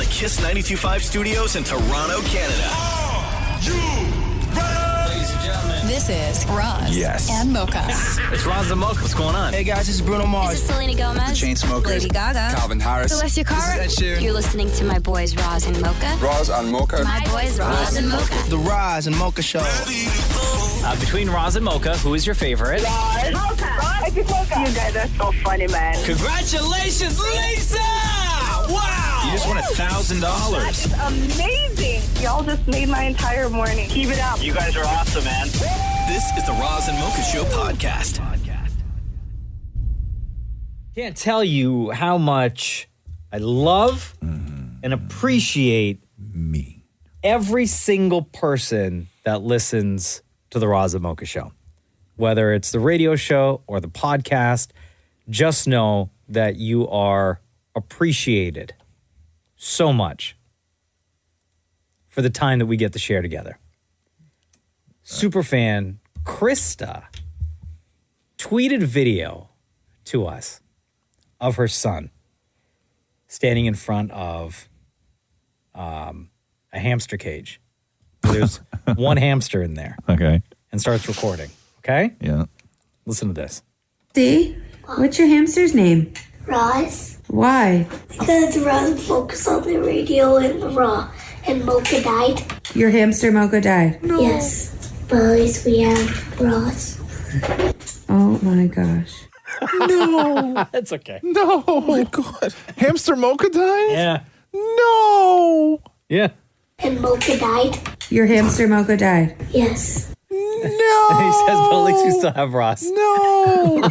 the Kiss 92.5 studios in Toronto, Canada. Are you ready? Ladies and gentlemen. This is Roz and Mocha. It's Roz and Mocha. What's going on? Hey guys, this is Bruno Mars. This is Selena Gomez. The Chainsmokers. Lady Gaga. Calvin Harris. Celestia Cara. This is Ed Sheeran. You're listening to my boys Roz and Mocha. Roz and Mocha. My boys Roz and Mocha. The Roz and Mocha Show. Between Roz and Mocha, who is your favorite? Mocha. You guys are so funny, man. Congratulations, Lisa! Wow! You just won $1,000. That's amazing. Y'all just made my entire morning. Keep it up. You guys are awesome, man. This is the Roz and Mocha Show podcast. Can't tell you how much I love and appreciate me. Every single person that listens to the Roz and Mocha Show. Whether it's the radio show or the podcast, just know that you are appreciated so much for the time that we get to share together. Superfan Krista tweeted a video to us of her son standing in front of a hamster cage. There's one hamster in there. Okay. And starts recording. Okay? Yeah. Listen to this. See? What's your hamster's name? Roz. Why? Because Roz focused on the radio and the raw, and Mocha died. Your hamster Mocha died? No. Yes. But at least we have Roz. Oh my gosh. No. That's okay. No. Oh my God. Hamster Mocha died? Yeah. No. Yeah. And Mocha died. Your hamster Mocha died? Yes. No. He says, but at least we still have Ross. No.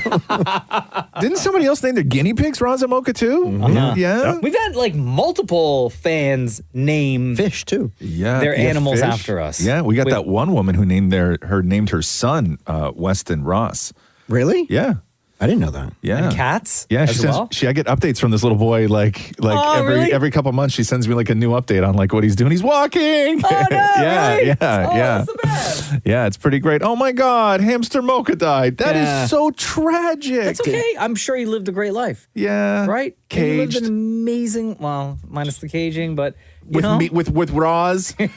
Didn't somebody else name their guinea pigs Roz and Mocha too? Mm-hmm. Yeah. We've had like multiple fans name Fish too. Yeah. their animals fish. after us. Yeah, we got that one woman who named her son Weston Ross. Really? Yeah. I didn't know that. Yeah. And cats? Yeah, as well? I get updates from this little boy really? every couple months. She sends me like a new update on like what he's doing. He's walking. Oh, no, yeah, really? yeah, Oh, yeah. that's the best. Yeah, it's pretty great. Oh my God, hamster Mocha died. That is so tragic. That's okay. I'm sure he lived a great life. Yeah. Right? Caged. He lived an amazing, well, minus the caging, but you With know. with Roz in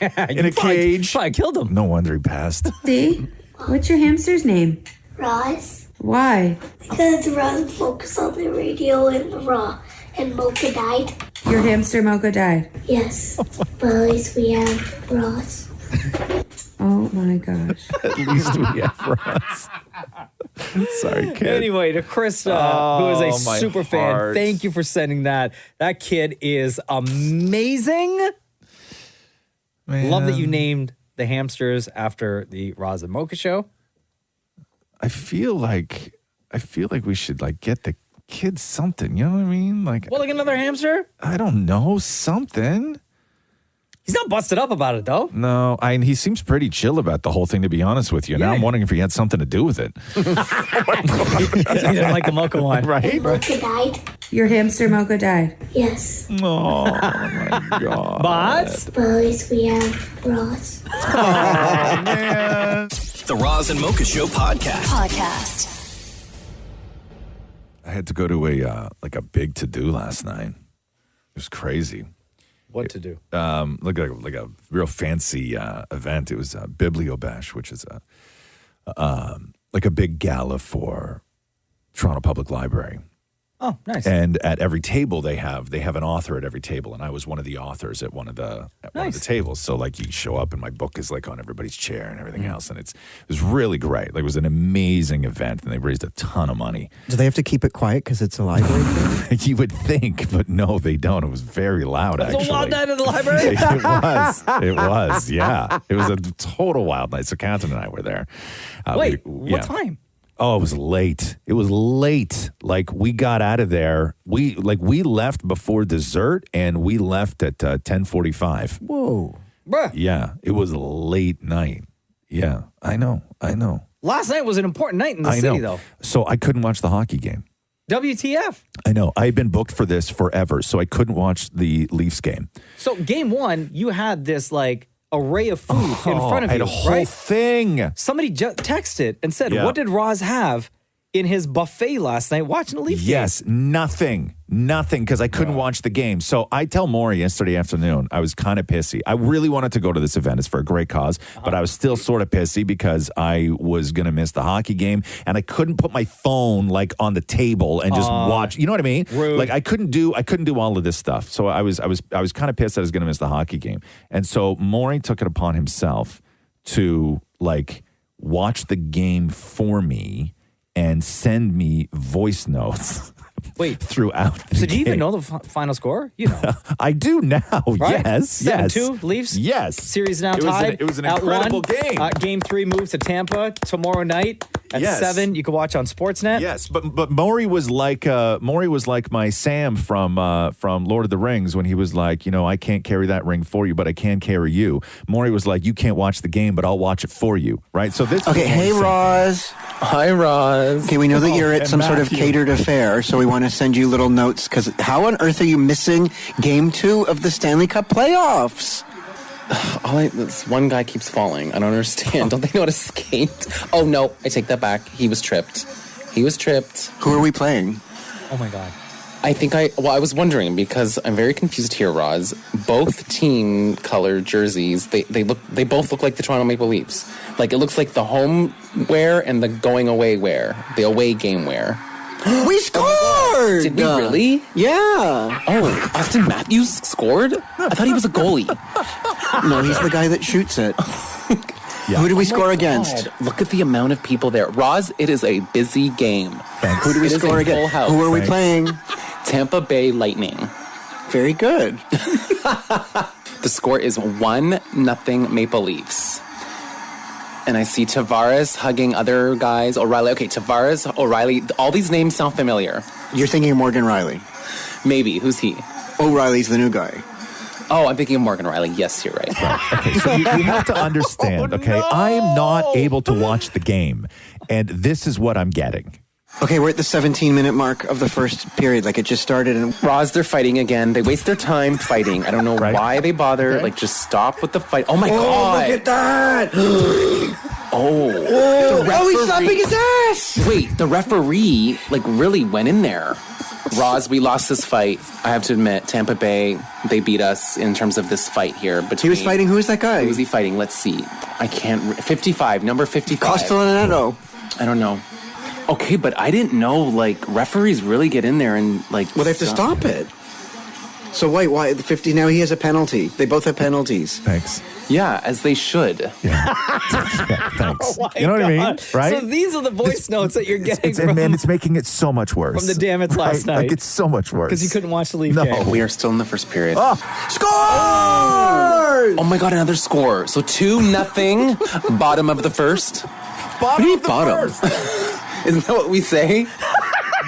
a cage. Probably killed him. No wonder he passed. See? What's your hamster's name? Roz. Why? Because Roz focused on the radio and the raw, and Mocha died. Your hamster Mocha died? Yes. But at least we have Roz. Oh my gosh. At least we have Roz. Sorry, kid. Anyway, to Krista, who is a my super fan, heart. thank you for sending that. That kid is amazing. Man. Love that you named the hamsters after the Roz and Mocha Show. I feel like we should like get the kids something. You know what I mean? Like, Well, like another hamster? I don't know, something. He's not busted up about it, though. No, he seems pretty chill about the whole thing, to be honest with you. Now I'm wondering if he had something to do with it. He didn't like the Mocha one. Right? And Mocha died. Your hamster Mocha died? Yes. Oh my God. But? But at least we have Roz. Oh man. The Roz and Mocha Show podcast. I had to go to a big to-do last night. It was crazy. What to do? Like a real fancy event. It was Bibliobash, which is like a big gala for Toronto Public Library. Oh, nice. And at every table they have an author at every table, and I was one of the authors at one of the tables. So like you show up and my book is like on everybody's chair and everything else, and it was really great. Like it was an amazing event, and they raised a ton of money. Do they have to keep it quiet because it's a library thing? You would think, but no, they don't. It was very loud. It was actually. a wild night at the library? It was. Yeah, it was a total wild night. So Catherine and I were there. Wait, what time? Oh, it was late. It was late. Like we got out of there. We left before dessert, and we left at 10:45. Whoa, bruh. Yeah, it was a late night. Yeah, I know. Last night was an important night in the city, though. So I couldn't watch the hockey game. WTF? I know. I had been booked for this forever, so I couldn't watch the Leafs game. So game one, you had this like array of food in front of I had you, a whole right? thing. Somebody just texted and said, Yeah. "What did Roz have in his buffet last night watching a Leaf game. Yes, nothing, because I couldn't watch the game. So I tell Maurie yesterday afternoon, I was kind of pissy. I really wanted to go to this event. It's for a great cause, but I was still sort of pissy because I was going to miss the hockey game, and I couldn't put my phone like on the table and just watch. You know what I mean? Rude. Like I couldn't do all of this stuff. So I was kind of pissed that I was going to miss the hockey game, and so Maurie took it upon himself to like watch the game for me and send me voice notes. Wait, throughout the so do you game. even know the final score? You know. I do now. Right? Yes. 7-2 Leafs? Yes. Series now It was tied. it was an at incredible 1. game. Game 3 moves to Tampa tomorrow night at 7. You can watch on Sportsnet. Yes, but Maurie was like my Sam from Lord of the Rings when he was like, you know, I can't carry that ring for you, but I can carry you. Maurie was like, you can't watch the game, but I'll watch it for you. Right? So this. Okay, hey Roz. Hi Roz. Okay, we know that you're at some sort of catered affair, so we want to send you little notes because how on earth are you missing Game 2 of the Stanley Cup playoffs? This one guy keeps falling. I don't understand. Don't they know how to skate? Oh no, I take that back. He was tripped. Who are we playing? Oh my God. I was wondering because I'm very confused here, Roz. Both team color jerseys, they both look like the Toronto Maple Leafs. Like it looks like the home wear and the going away wear, the away game wear. We scored! Did we really? Yeah. Oh, Austin Matthews scored? I thought he was a goalie. No, he's the guy that shoots it. Yeah. Who did we score against? God. Look at the amount of people there. Roz, it is a busy game. Thanks. Who do we score against? Who are we playing? Tampa Bay Lightning. Very good. The score is 1-0 Maple Leafs. And I see Tavares hugging other guys. O'Reilly. Okay, Tavares, O'Reilly. All these names sound familiar. You're thinking of Morgan Riley. Maybe. Who's he? O'Reilly's the new guy. Oh, I'm thinking of Morgan Riley. Yes, you're right. Okay, so you have to understand, okay? I am not able to watch the game, and this is what I'm getting. Okay, we're at the 17-minute mark of the first period. Like, it just started. And Roz, they're fighting again. They waste their time fighting. I don't know why they bother. Okay. Like, just stop with the fight. Oh, my God. Look at that. He's slapping his ass. Wait, the referee, like, really went in there. Roz, we lost this fight. I have to admit, Tampa Bay, they beat us in terms of this fight here. He was fighting? Who is that guy? Who is he fighting? Let's see. I can't... 55, number 55. Castellanetto. I don't know. Okay, but I didn't know, like, referees really get in there and, like... Well, they have to stop it. So why the 50 now he has a penalty. They both have penalties. Thanks. Yeah, as they should. Yeah, thanks. Oh you know what I mean? Right? So these are the voice notes that you're getting man, it's making it so much worse. From the Damnits last night. Like, it's so much worse. Because you couldn't watch the Leaf game. We are still in the first period. Score! Oh my God, another score. So 2-0, bottom of the first. Bottom of the first. Isn't that what we say?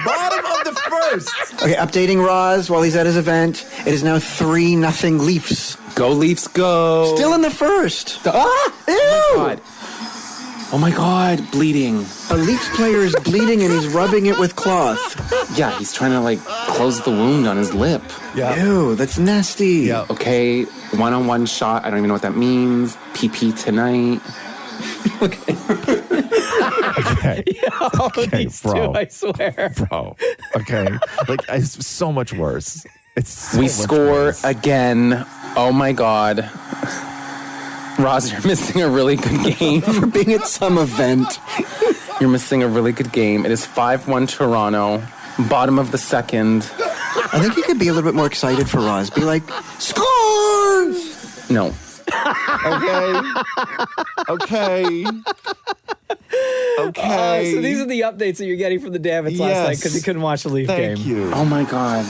Bottom of the first. Okay, updating Roz while he's at his event. It is now 3-0 Leafs. Go Leafs, go. Still in the first. Ew! Oh my God, bleeding. A Leafs player is bleeding and he's rubbing it with cloth. Yeah, he's trying to, like, close the wound on his lip. Yeah. Ew, that's nasty. Yeah. Okay, one-on-one shot. I don't even know what that means. PP tonight. Okay. These two, I swear. Bro. Okay. Like, it's so much worse. It's so we much score worse. again. Oh my God. Roz, you're missing a really good game. For being at some event. You're missing a really good game. It is 5-1 Toronto. Bottom of the second. I think you could be a little bit more excited for Roz. Be like, scores! No. Okay. So these are the updates that you're getting from the Damnits last night because you couldn't watch the Leaf game. Thank you. Oh my God.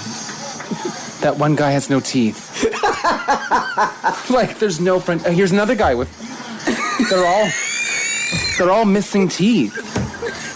That one guy has no teeth. Like, there's no front. Here's another guy with. They're all missing teeth.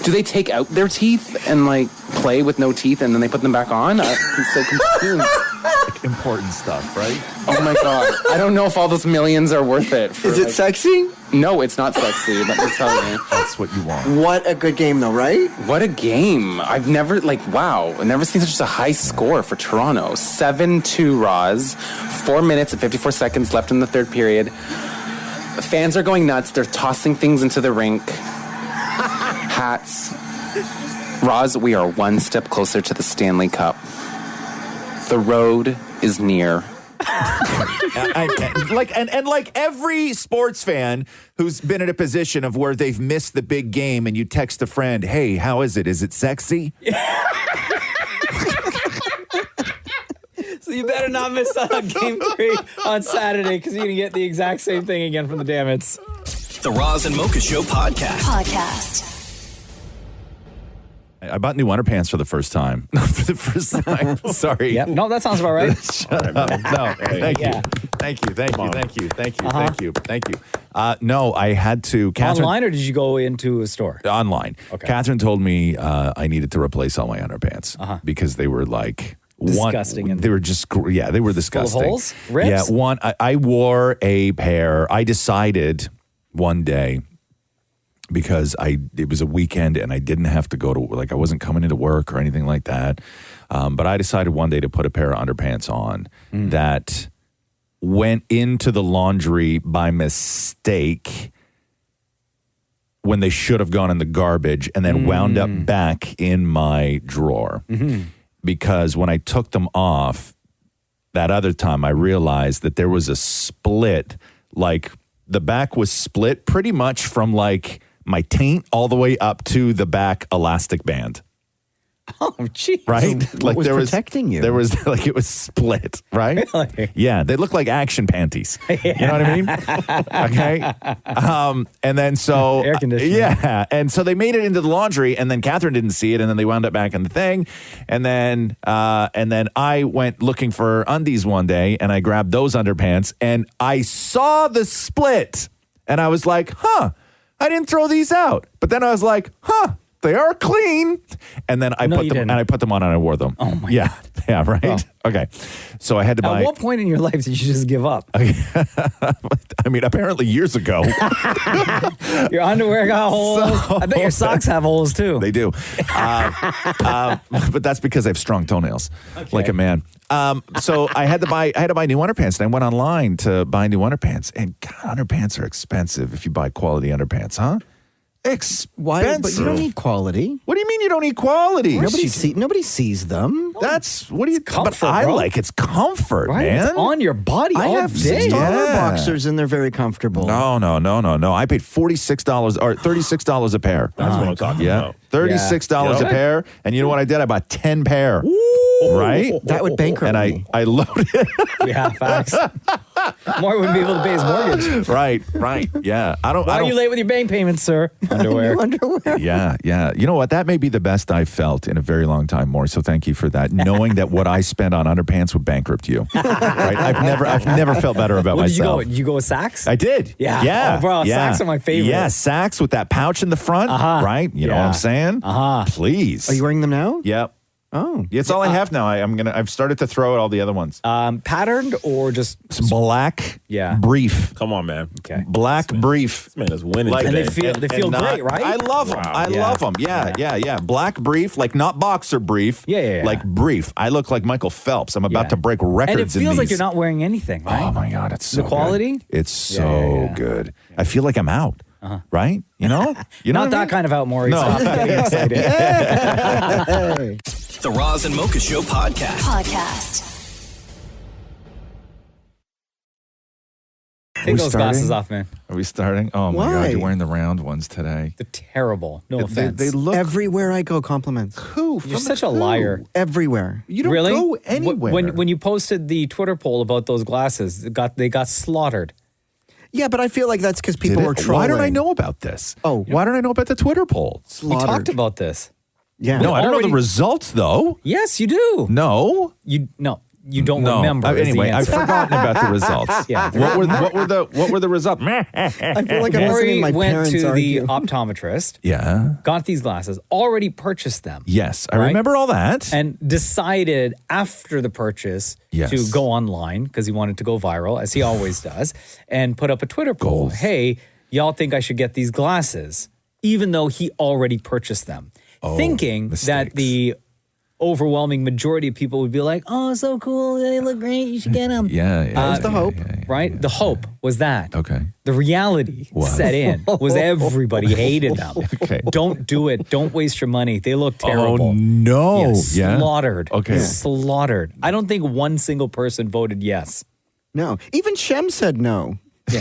Do they take out their teeth and, like, play with no teeth and then they put them back on? I'm so confused. Like, important stuff, right? Oh my God. I don't know if all those millions are worth it. Is it sexy? No, it's not sexy, let me tell you. That's what you want. What a good game, though, right? What a game. I've never, wow, I've never seen such a high score for Toronto. 7-2, Roz. 4 minutes and 54 seconds left in the third period. Fans are going nuts. They're tossing things into the rink. Hats. Roz, we are one step closer to the Stanley Cup. The road is near. like every sports fan who's been in a position of where they've missed the big game and you text a friend, hey, how is it? Is it sexy? So you better not miss out on Game 3 on Saturday because you're going to get the exact same thing again from the Damnits. The Roz and Mocha Show podcast. I bought new underpants for the first time. For the first time. Sorry. Yep. No, that sounds about right. Shut up. No. Thank you. No, I had to. Catherine, Online or did you go into a store? Online. Okay. Catherine told me I needed to replace all my underpants because they were like disgusting. They were just, they were disgusting. Full of holes? Rips? Yeah, one. I wore a pair. I decided one day, because it was a weekend and I didn't have to go to, like, I wasn't coming into work or anything like that. But I decided one day to put a pair of underpants on that went into the laundry by mistake when they should have gone in the garbage and then wound up back in my drawer. Because when I took them off that other time, I realized that there was a split, like the back was split pretty much from like my taint all the way up to the back elastic band. Oh, geez. Right? What was protecting you? There was, like, it was split, right? Really? Yeah, they look like action panties. You know what I mean? Okay. And then so, Air conditioning. yeah. And so they made it into the laundry, and then Catherine didn't see it, and then they wound up back in the thing. And then I went looking for undies one day, and I grabbed those underpants, and I saw the split. And I was like, I didn't throw these out. But then I was like, they are clean. And then I put them on and I wore them. Oh my God. Yeah, right. Oh. Okay. So I had to buy. At what point in your life did you just give up? I mean, apparently years ago. Your underwear got holes. I bet your socks have holes too. They do. But that's because I have strong toenails, like a man. So I had to buy new underpants, and I went online to buy new underpants. And God, underpants are expensive if you buy quality underpants, huh? Expensive. Why? But you don't need quality. What do you mean you don't need quality? Nobody sees them. That's what do you? Comfort, but I bro. like it's comfort, Right? man. It's on your body I all have day. Starter boxers and they're very comfortable. No. I paid $46 or $36 a pair. That's what I'm talking about. $36 a pair. And you know what I did? I bought 10 pair. Right? That would bankrupt me. I loaded it. Yeah, facts. Maurie wouldn't be able to pay his mortgage. Right. Yeah. Why are you late with your bank payments, sir? Underwear. Yeah. You know what? That may be the best I've felt in a very long time, Maury. So thank you for that. Knowing that what I spent on underpants would bankrupt you. Right? I've never felt better about myself. Did you go with Saks? I did. Yeah. Oh, bro, Saks are my favorite. Yeah, Saks with that pouch in the front. Right? You know what I'm saying? Please. Are you wearing them now? Yep. Oh, it's all I have now. I've started to throw out all the other ones. Patterned or just black? Yeah. Brief. Come on, man. Okay. Black brief. This man is winning Like, today. And they feel great, right? I love them. I love them. Yeah. Black brief, like not boxer brief. Yeah. Like brief. I look like Michael Phelps. I'm about to break records and it in these. feels like you're not wearing anything, right? Oh my God, it's so the quality. Good. It's so good. I feel like I'm out. Right? You know? Not that kind of out, Maury. No. Stop getting excited. The Roz and Mocha Show podcast. Take those glasses off, man. Are we starting? Oh my God, you're wearing the round ones today. They're terrible. No offense. They look everywhere I go. Compliments. Who? You're such a liar. Everywhere. You don't really? go anywhere. When you posted the Twitter poll about those glasses, they got slaughtered. Yeah, but I feel like that's because people were trolling. Why don't I know about this? Oh, why don't I know about the Twitter poll? We talked about this. Yeah. No, I don't know the results though. Yes, you do. No. You don't remember. Anyway, I've forgotten about the results. Yeah. What were the results? I feel like I'm listening to my went parents to argue. the optometrist. Yeah. Got these glasses. Already purchased them. Yes, I remember all that. And decided after the purchase to go online because he wanted to go viral, as he always does, and put up a Twitter poll. Hey, y'all think I should get these glasses? Even though he already purchased them. Thinking that the overwhelming majority of people would be like, oh, so cool. They look great. You should get them. That's the hope. Right? The hope was that. Okay. The reality set in was everybody hated them. Okay. Don't do it. Don't waste your money. They look terrible. Oh, no. Yeah, slaughtered. Okay. Slaughtered. I don't think one single person voted yes. No. Even Shem said no. Yeah.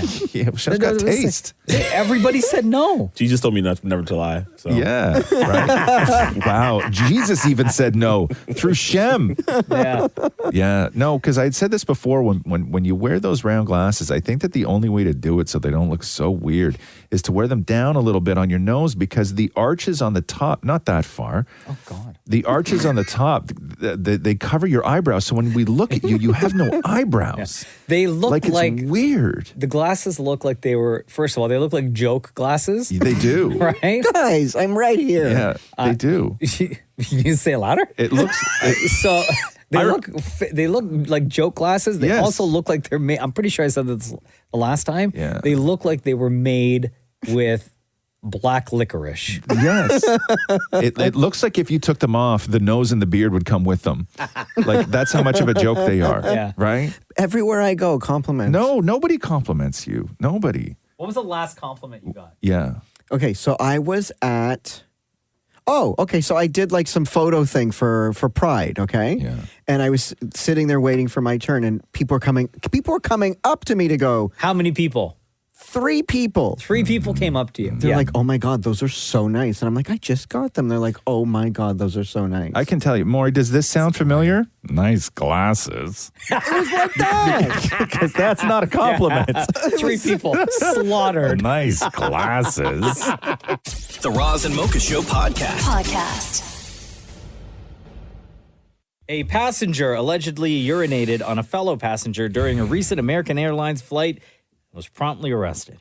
Shem's got taste. Everybody said no. She just told me never to lie. So. Yeah. Right. Wow. Jesus even said no through Shem. Yeah. Yeah. No, because I'd said this before. When you wear those round glasses, I think that the only way to do it so they don't look so weird is to wear them down a little bit on your nose, because the arches on the top, not that far. Oh, God. The arches on the top, they cover your eyebrows. So when we look at you, you have no eyebrows. Yeah. They look like it's weird. The glasses look like they were, first of all, they look like joke glasses. They do. Right? Guys, I'm right here. Yeah, they do. You say it louder? It looks... So they look like joke glasses. They Yes. also look like they're made, I'm pretty sure I said this the last time. Yeah. They look like they were made with black licorice. Yes. It looks like if you took them off, the nose and the beard would come with them. Like, that's how much of a joke they are. Yeah. Right? Everywhere I go, compliments. No, nobody compliments you. Nobody. What was the last compliment you got? Yeah. Okay, so I was at... Oh, okay, so I did like some photo thing for Pride, okay? Yeah. And I was sitting there waiting for my turn, and people were coming up to me to go... How many people? 3 people. 3 people came up to you. They're like, oh my God, those are so nice. And I'm like, I just got them. They're like, oh my God, those are so nice. I can tell you, Maurie, does this sound familiar? Nice glasses. It was like that. Because that's not a compliment. Yeah. 3 people slaughtered. Nice glasses. The Roz and Mocha Show podcast. A passenger allegedly urinated on a fellow passenger during a recent American Airlines flight and was promptly arrested.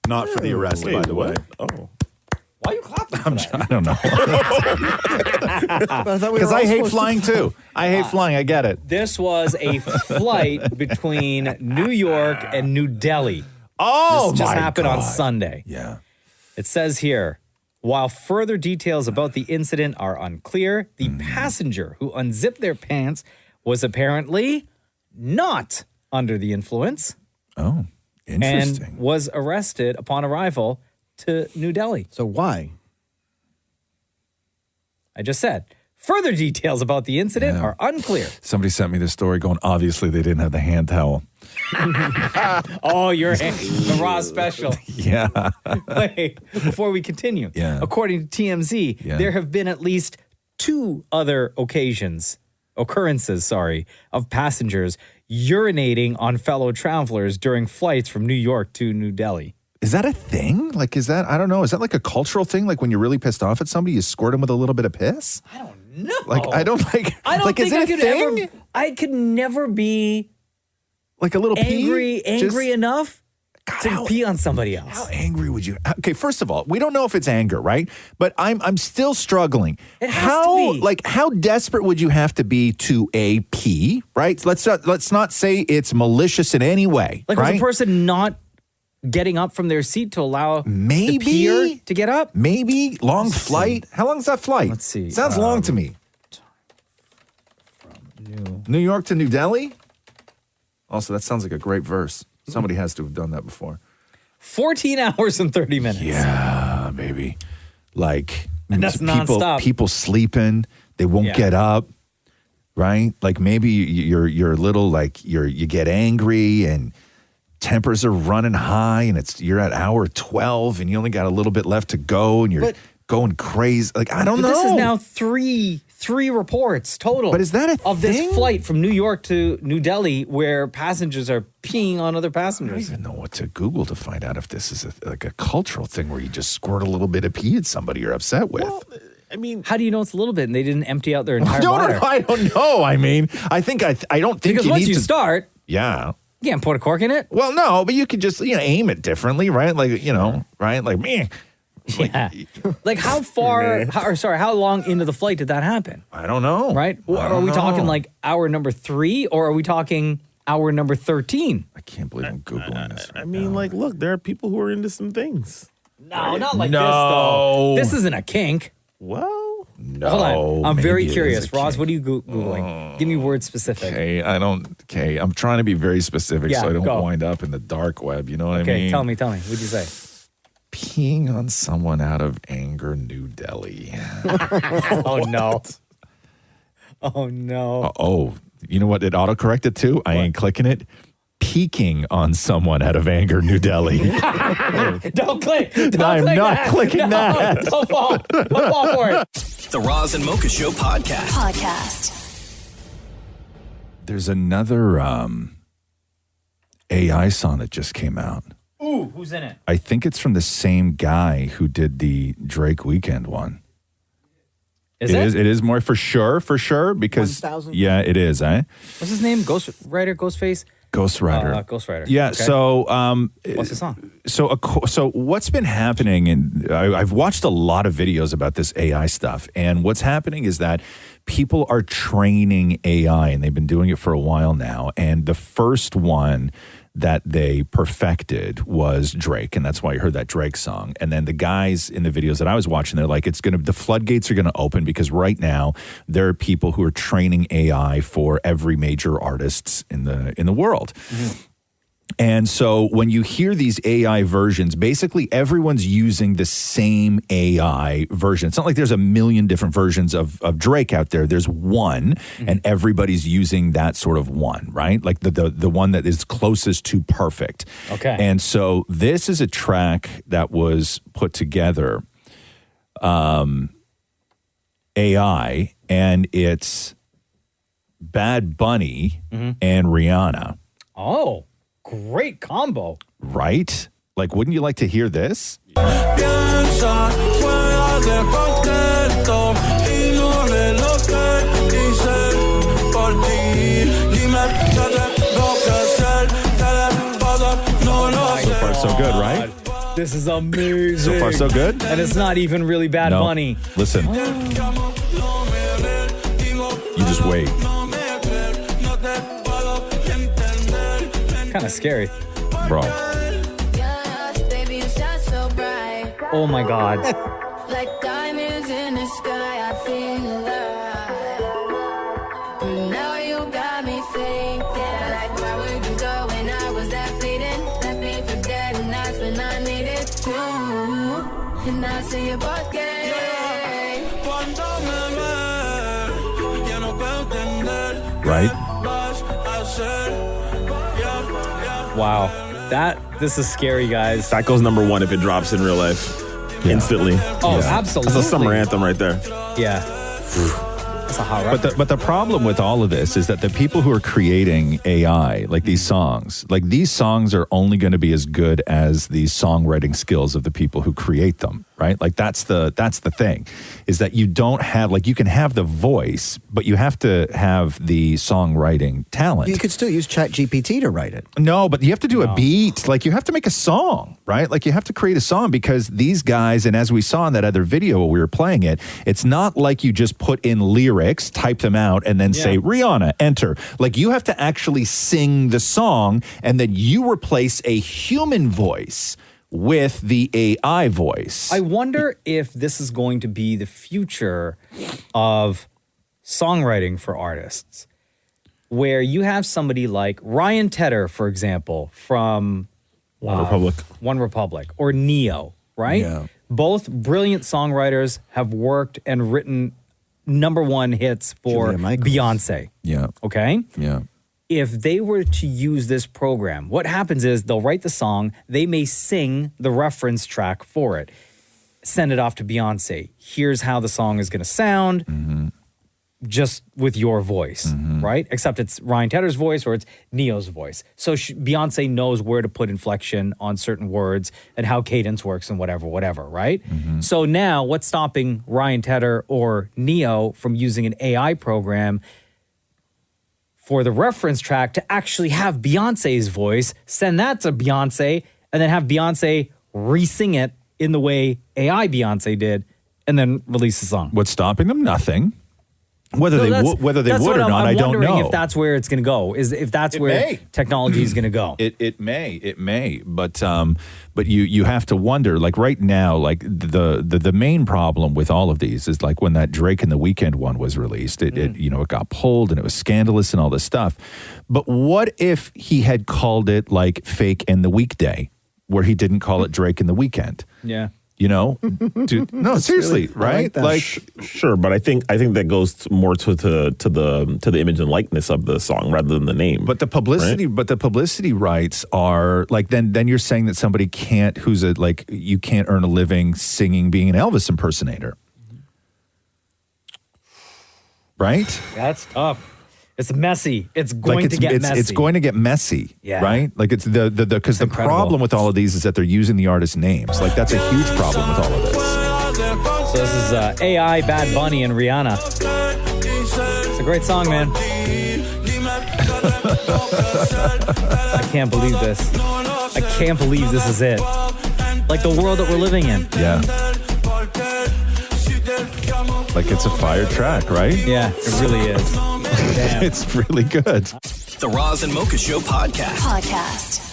Not for the arrest, by the way. Oh. Why are you clapping for that? I don't know. Because I hate flying too. I hate flying. I get it. This was a flight between New York and New Delhi. Oh, this just my happened on God. Sunday. Yeah. It says here, while further details about the incident are unclear, the passenger who unzipped their pants was apparently not under the influence. Oh, interesting. And was arrested upon arrival to New Delhi. So why? I just said. Further details about the incident are unclear. Somebody sent me this story going, obviously they didn't have the hand towel. Oh, you're the raw special. Yeah. Wait, before we continue. Yeah. According to TMZ, there have been at least 2 other occurrences, of passengers urinating on fellow travelers during flights from New York to New Delhi. Is that a thing? Like, is that, I don't know, is that like a cultural thing? Like when you're really pissed off at somebody, you squirt them with a little bit of piss? I don't know. Like, I don't like, I don't like, think is it I a could thing? ever, I could never be like a little angry Just- enough to pee on somebody else. How angry would you? Okay, first of all, we don't know if it's anger, right? But I'm still struggling. It has to be. Like how desperate would you have to be to pee? Right? Let's not say it's malicious in any way. Like right? was the person not getting up from their seat to allow Maybe the peer to get up? Maybe long flight. How long is that flight? Let's see. Sounds long to me. New York to New Delhi. Also, that sounds like a great verse. Somebody has to have done that before. 14 hours and 30 minutes. Yeah, baby. Like, And that's nonstop. People sleeping, they won't get up, right? Like maybe you're a little like you get angry and tempers are running high and you're at hour 12 and you only got a little bit left to go and you're going crazy. Like, I don't know. This is now three reports total. But is that a of thing? this flight from New York to New Delhi where passengers are peeing on other I passengers? don't even know what to Google to find out if this is like a cultural thing where you just squirt a little bit of pee at somebody you're upset with. Well, I mean, how do you know it's a little bit and they didn't empty out their entire No, bladder? I don't know. I mean, I don't think Because you once need you to start, Yeah. you can't put a cork in it. Well, no, but you could just, aim it differently, right? Like, right? Like, me. Yeah. Like how how long into the flight did that happen? I don't know. Right? Are we talking like hour number 3 or are we talking hour number 13? I can't believe I'm Googling this. I mean, like, look, there are people who are into some things. No, not like this though. This isn't a kink. Well, No. Hold on. I'm very maybe it curious. is a Roz, king. what are you Googling? Give me word specific. Okay, I'm trying to be very specific Yeah, so I don't go. wind up in the dark web. You know what I Okay, mean? tell me. What'd you say? Peeing on someone out of anger, New Delhi. Oh, no. Oh, no. Oh, you know what it autocorrected to? I ain't clicking it. Peeking on someone out of anger, New Delhi. Don't click. I'm not clicking that. Don't fall for it. The Roz and Mocha Show Podcast. There's another AI song that just came out. Ooh, who's in it? I think it's from the same guy who did the Drake Weekend one. Is it? It is more for sure, because 1,000? yeah, it is, eh? What's his name? Ghostwriter, Ghostface? Ghost Rider. Ghost Rider. Yeah, Okay. so What's the song? So what's been happening, and I've watched a lot of videos about this AI stuff, and what's happening is that people are training AI, and they've been doing it for a while now, and the first one that they perfected was Drake, and that's why you heard that Drake song. And then the guys in the videos that I was watching, they're like, the floodgates are going to open, because right now there are people who are training AI for every major artists in the world. Mm-hmm. And so when you hear these AI versions, basically everyone's using the same AI version. It's not like there's a million different versions of Drake out there. There's one, and everybody's using that sort of one, right? Like the one that is closest to perfect. Okay. And so this is a track that was put together, AI, and it's Bad Bunny and Rihanna. Oh, great combo. Right? Like, wouldn't you like to hear this? So far, so good, right? This is amazing. So far, so good? And it's not even really Bad No. Bunny. Listen. You just wait. Kind of scary. Bro. Oh my God. Like diamonds in the sky, I feel alive. But now you got me thinking, like where would you go when I was that bleeding? Left me for dead, and that's when I needed you. And I see you again. Right? Wow. This is scary, guys. That goes number one if it drops in real life. Instantly. Oh, absolutely. That's a summer anthem right there. Yeah. That's a hot record. But the problem with all of this is that the people who are creating AI, like these songs are only going to be as good as the songwriting skills of the people who create them, right? Like that's the thing, is that you don't have, like, you can have the voice, but you have to have the songwriting talent. You could still use ChatGPT to write it. No, but you have to do a beat. Like, you have to make a song, right? Like, you have to create a song, because these guys, and as we saw in that other video while we were playing it, it's not like you just put in lyrics, type them out, and then say, Rihanna, enter. Like, you have to actually sing the song, and then you replace a human voice with the AI voice. I wonder if this is going to be the future of songwriting for artists, where you have somebody like Ryan Tedder, for example, from One Republic, or Neo, right? Yeah. Both brilliant songwriters, have worked and written #1 hits for Beyonce. Yeah. Okay? Yeah. If they were to use this program, what happens is they'll write the song, they may sing the reference track for it, send it off to Beyonce. Here's how the song is going to sound, just with your voice, right? Except it's Ryan Tedder's voice or it's Neo's voice. So Beyonce knows where to put inflection on certain words and how cadence works and whatever, right? So now what's stopping Ryan Tedder or Neo from using an AI program for the reference track to actually have Beyonce's voice, send that to Beyonce, and then have Beyonce re-sing it in the way AI Beyonce did, and then release the song? What's stopping them? Nothing. Whether they would or not, I don't know. I'm wondering if that's where it's going to go. If that's where technology is going to go. It may, but you have to wonder. Like right now, like the main problem with all of these is like when that Drake and the Weeknd one was released, it got pulled and it was scandalous and all this stuff. But what if he had called it like Fake and the Weekday, where he didn't call it Drake and the Weeknd? Yeah. Dude, no, seriously, right? Like sure, but I think that goes more to the image and likeness of the song rather than the name. But the publicity rights are like then you're saying that somebody can't you can't earn a living singing, being an Elvis impersonator, right? That's tough. It's messy. It's going to get messy. It's going to get messy, right? Like it's because the problem with all of these is that they're using the artist names. Like that's a huge problem with all of this. So this is AI, Bad Bunny, and Rihanna. It's a great song, man. I can't believe this. I can't believe this is it. Like the world that we're living in. Yeah. Like it's a fire track, right? Yeah, it really is. Damn. It's really good. The Roz and Mocha Show podcast.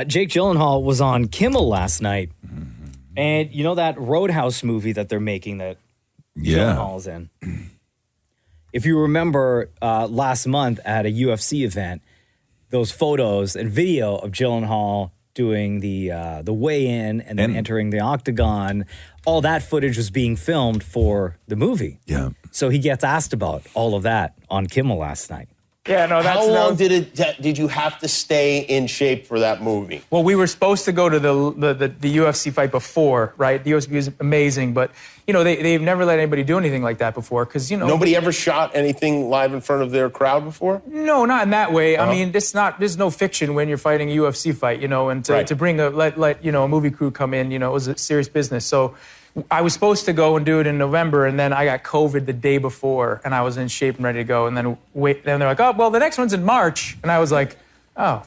Jake Gyllenhaal was on Kimmel last night. And you know that Roadhouse movie that they're making that Gyllenhaal's in? If you remember last month at a UFC event, those photos and video of Gyllenhaal doing the weigh-in and then entering the octagon, all that footage was being filmed for the movie. Yeah. So he gets asked about all of that on Kimmel last night. Yeah, no, that's How long did you have to stay in shape for that movie? Well, we were supposed to go to the UFC fight before, right? The UFC was amazing, but they've never let anybody do anything like that before because nobody ever shot anything live in front of their crowd before. No, not in that way. I mean, there's no fiction when you're fighting a UFC fight, and to bring a movie crew come in, it was a serious business. So I was supposed to go and do it in November, and then I got COVID the day before, and I was in shape and ready to go. And then they're like, "Oh, well, the next one's in March," and I was like, "Oh."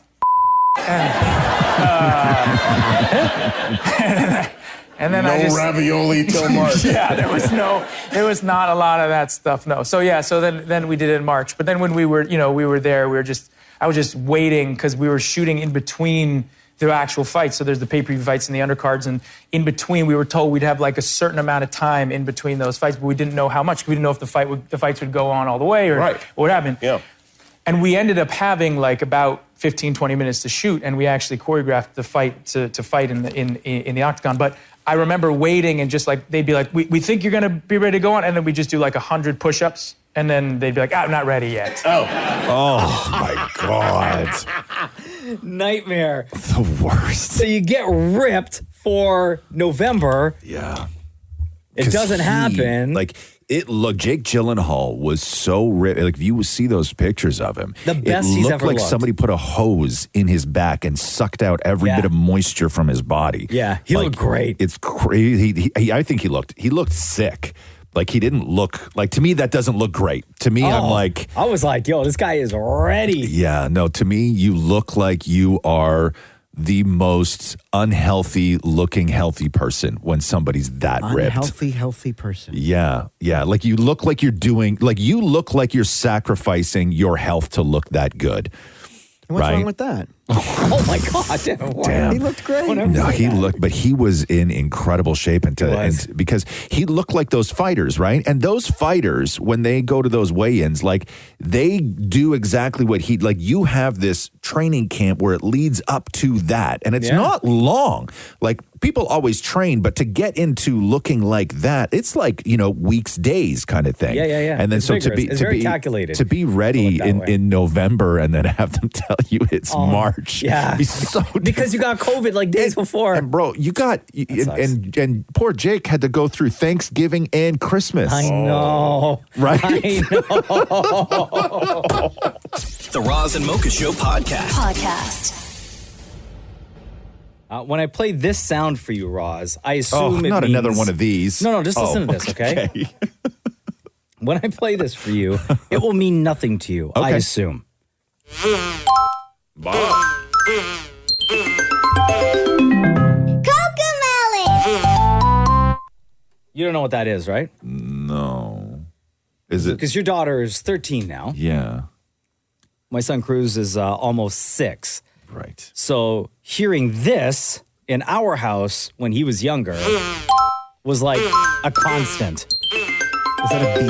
And then no ravioli till March. Yeah, there was not a lot of that stuff. No. So then we did it in March. But then when we were there, I was just waiting because we were shooting in between the actual fights. So there's the pay-per-view fights and the undercards, and in between we were told we'd have like a certain amount of time in between those fights, but we didn't know how much. We didn't know if the fights would go on all the way or what happened. Yeah. And we ended up having like about 15, 20 minutes to shoot, and we actually choreographed the fight to fight in the octagon. But I remember waiting and just like they'd be like, we think you're gonna be ready to go on, and then we just do like 100 push-ups. And then they'd be like, I'm not ready yet. Oh my God. Nightmare. The worst. So you get ripped for November. Yeah. It doesn't happen. Jake Gyllenhaal was so ripped. Like, if you see those pictures of him, the best he's ever looked like somebody put a hose in his back and sucked out every bit of moisture from his body. Yeah, he looked great. It's crazy. I think he looked sick. Like, he didn't look, like, to me, that doesn't look great. To me, I'm like... I was like, yo, this guy is ready. Yeah, no, to me, you look like you are the most unhealthy-looking healthy person when somebody's that ripped. Unhealthy, healthy person. Yeah. Like, you look like you're doing... Like, you look like you're sacrificing your health to look that good. What's wrong with that? Oh my God! Damn. He looked great. No, but he was in incredible shape, and because he looked like those fighters, right? And those fighters, when they go to those weigh-ins, like they do exactly what you have this training camp where it leads up to that, and it's not long. Like, people always train, but to get into looking like that, it's like, weeks, days kind of thing. Yeah. And then it's so vigorous. to be calculated. To be ready in November and then have them tell you it's March. Yeah. Be so because you got COVID like days before. And bro, you got and poor Jake had to go through Thanksgiving and Christmas. I know. Right? I know. The Roz and Mocha Show podcast. When I play this sound for you, Roz, I assume not means... another one of these. No, just listen to this, okay? When I play this for you, it will mean nothing to you, I assume. Cocomelon! You don't know what that is, right? No. Is it? Because your daughter is 13 now. Yeah. My son Cruz is almost 6. Right. So hearing this in our house when he was younger was like a constant. Is that a bee?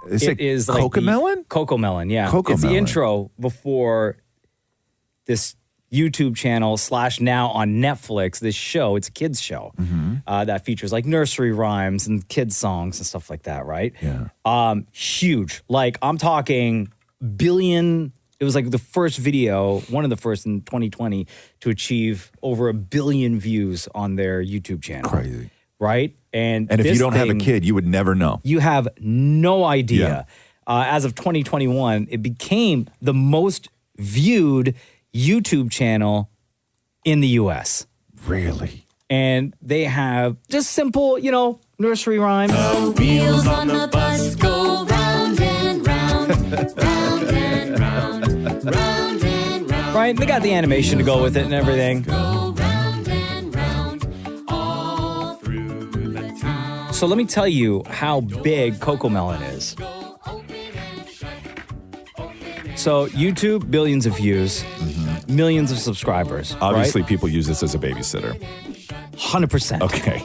Cocomelon! It is like Cocomelon? Cocomelon, yeah. Cocomelon. It's the intro before this YouTube channel / now on Netflix, this show. It's a kids show that features like nursery rhymes and kids songs and stuff like that, right? Yeah. Huge. Like I'm talking billion. It was like the first video, one of the first in 2020 to achieve over 1 billion views on their YouTube channel. Crazy. Right? And if you this don't have a thing, kid, you would never know. you have no idea. As of 2021, it became the most viewed YouTube channel in the U.S. Really? And they have just simple, nursery rhymes. The wheels on the bus go round and round, round and round, round and round. Right? They got the animation to go with it and everything. Go round and round, all through the town. So let me tell you how big Cocomelon is. So YouTube, billions of views, millions of subscribers. Obviously, people use this as a babysitter. 100%. Okay.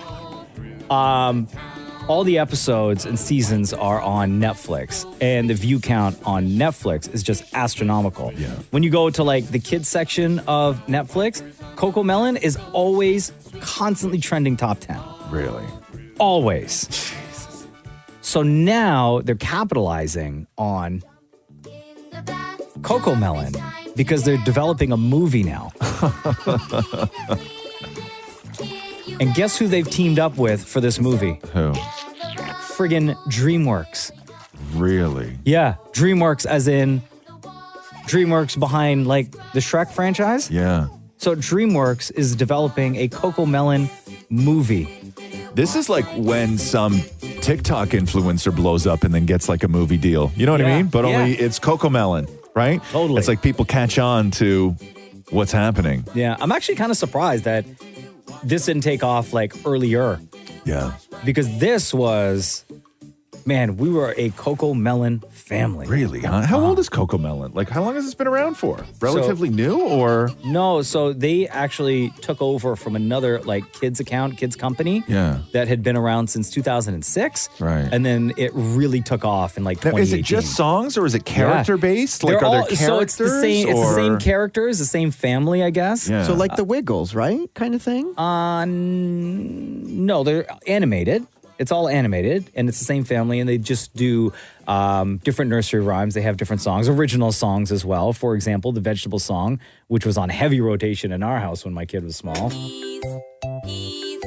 All the episodes and seasons are on Netflix, and the view count on Netflix is just astronomical. Yeah. When you go to like the kids section of Netflix, Cocomelon is always constantly trending top 10. Really? Always. Jesus. So now they're capitalizing on Cocomelon because they're developing a movie now. And guess who they've teamed up with for this movie? Who? Friggin' DreamWorks. Really? Yeah, DreamWorks as in DreamWorks behind like the Shrek franchise. Yeah. So DreamWorks is developing a Cocomelon movie. This is like when some TikTok influencer blows up and then gets like a movie deal. You know what I mean? But only it's Cocomelon, right? Totally. It's like people catch on to what's happening. Yeah, I'm actually kind of surprised that this didn't take off like earlier. Yeah. Because this was, man, we were a Cocomelon family. Really, huh? How old is Cocomelon? Like, how long has this been around for? Relatively new or? No, so they actually took over from another like kids company that had been around since 2006. Right. And then it really took off in like Now, 2018. is it just songs or is it character based? Like, are there characters? So it's the same. It's the same characters, the same family, I guess. Yeah. So like the Wiggles, right? Kind of thing? No, they're animated. It's all animated, and it's the same family, and they just do different nursery rhymes. They have different songs, original songs as well. For example, the vegetable song, which was on heavy rotation in our house when my kid was small. Peas,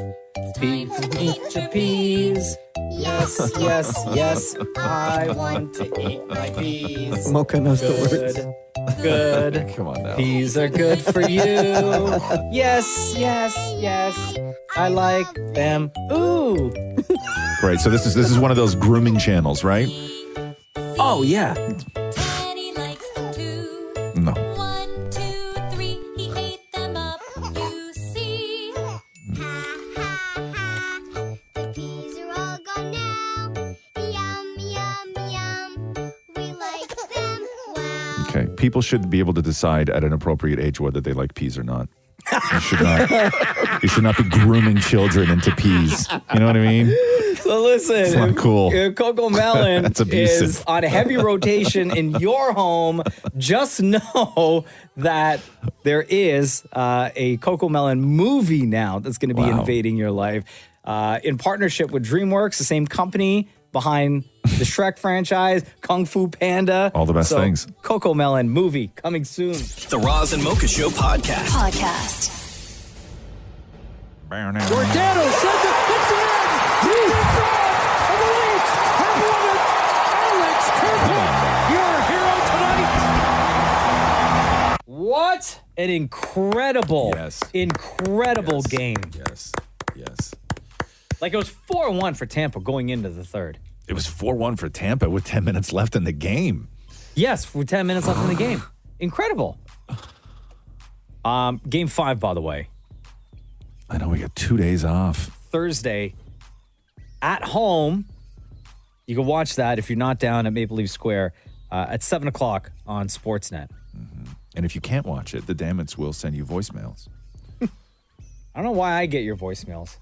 eat your peas. Yes, yes, yes, I want to eat my peas. Mocha knows the words. Good. Come on now. Peas are good for you. Yes, yes, yes. I like them. Ooh. Great. So this is one of those grooming channels, right? Oh yeah. No. 1, 2, 3, he ate them up, you see. Ha, ha, ha. The peas are all gone now. Yum, yum, yum. We like them. Wow. Okay. People should be able to decide at an appropriate age whether they like peas or not. You should not be grooming children into peas. You know what I mean? So listen, It's not cool. If Cocomelon That's abusive. is on a heavy rotation in your home, just know that there is a Cocomelon movie now that's going to be invading your life. In partnership with DreamWorks, the same company behind the Shrek franchise, Kung Fu Panda. All the best things. Cocomelon movie coming soon. The Roz and Mocha Show podcast. Giordano sends it. It's in. He's in front of the Leafs. Have won it. Alex Kerfoot, your hero tonight. What an incredible game. Yes. Like it was 4-1 for Tampa going into the third. It was 4-1 for Tampa with 10 minutes left in the game. Yes, with 10 minutes left in the game. Incredible. Game 5, by the way. I know we got 2 days off. Thursday at home. You can watch that if you're not down at Maple Leaf Square at 7 o'clock on Sportsnet. And if you can't watch it, the Damnits will send you voicemails. I don't know why I get your voicemails.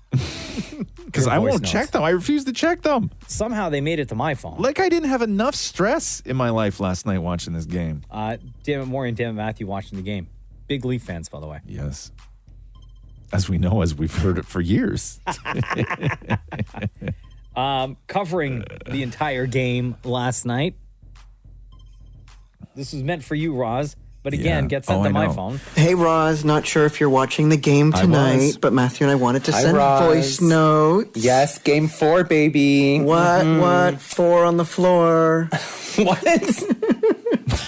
Because I won't check them. I refuse to check them. Somehow they made it to my phone. Like I didn't have enough stress in my life last night watching this game. Damn it, Maurie and Damn it, Matthew watching the game. Big Leaf fans, by the way. Yes. As we know, as we've heard it for years. Covering the entire game last night. This was meant for you, Roz. But again, get sent to my phone. Hey, Roz, not sure if you're watching the game tonight, but Matthew and I wanted to send voice notes. Yes, game 4, baby. What? 4 on the floor. What?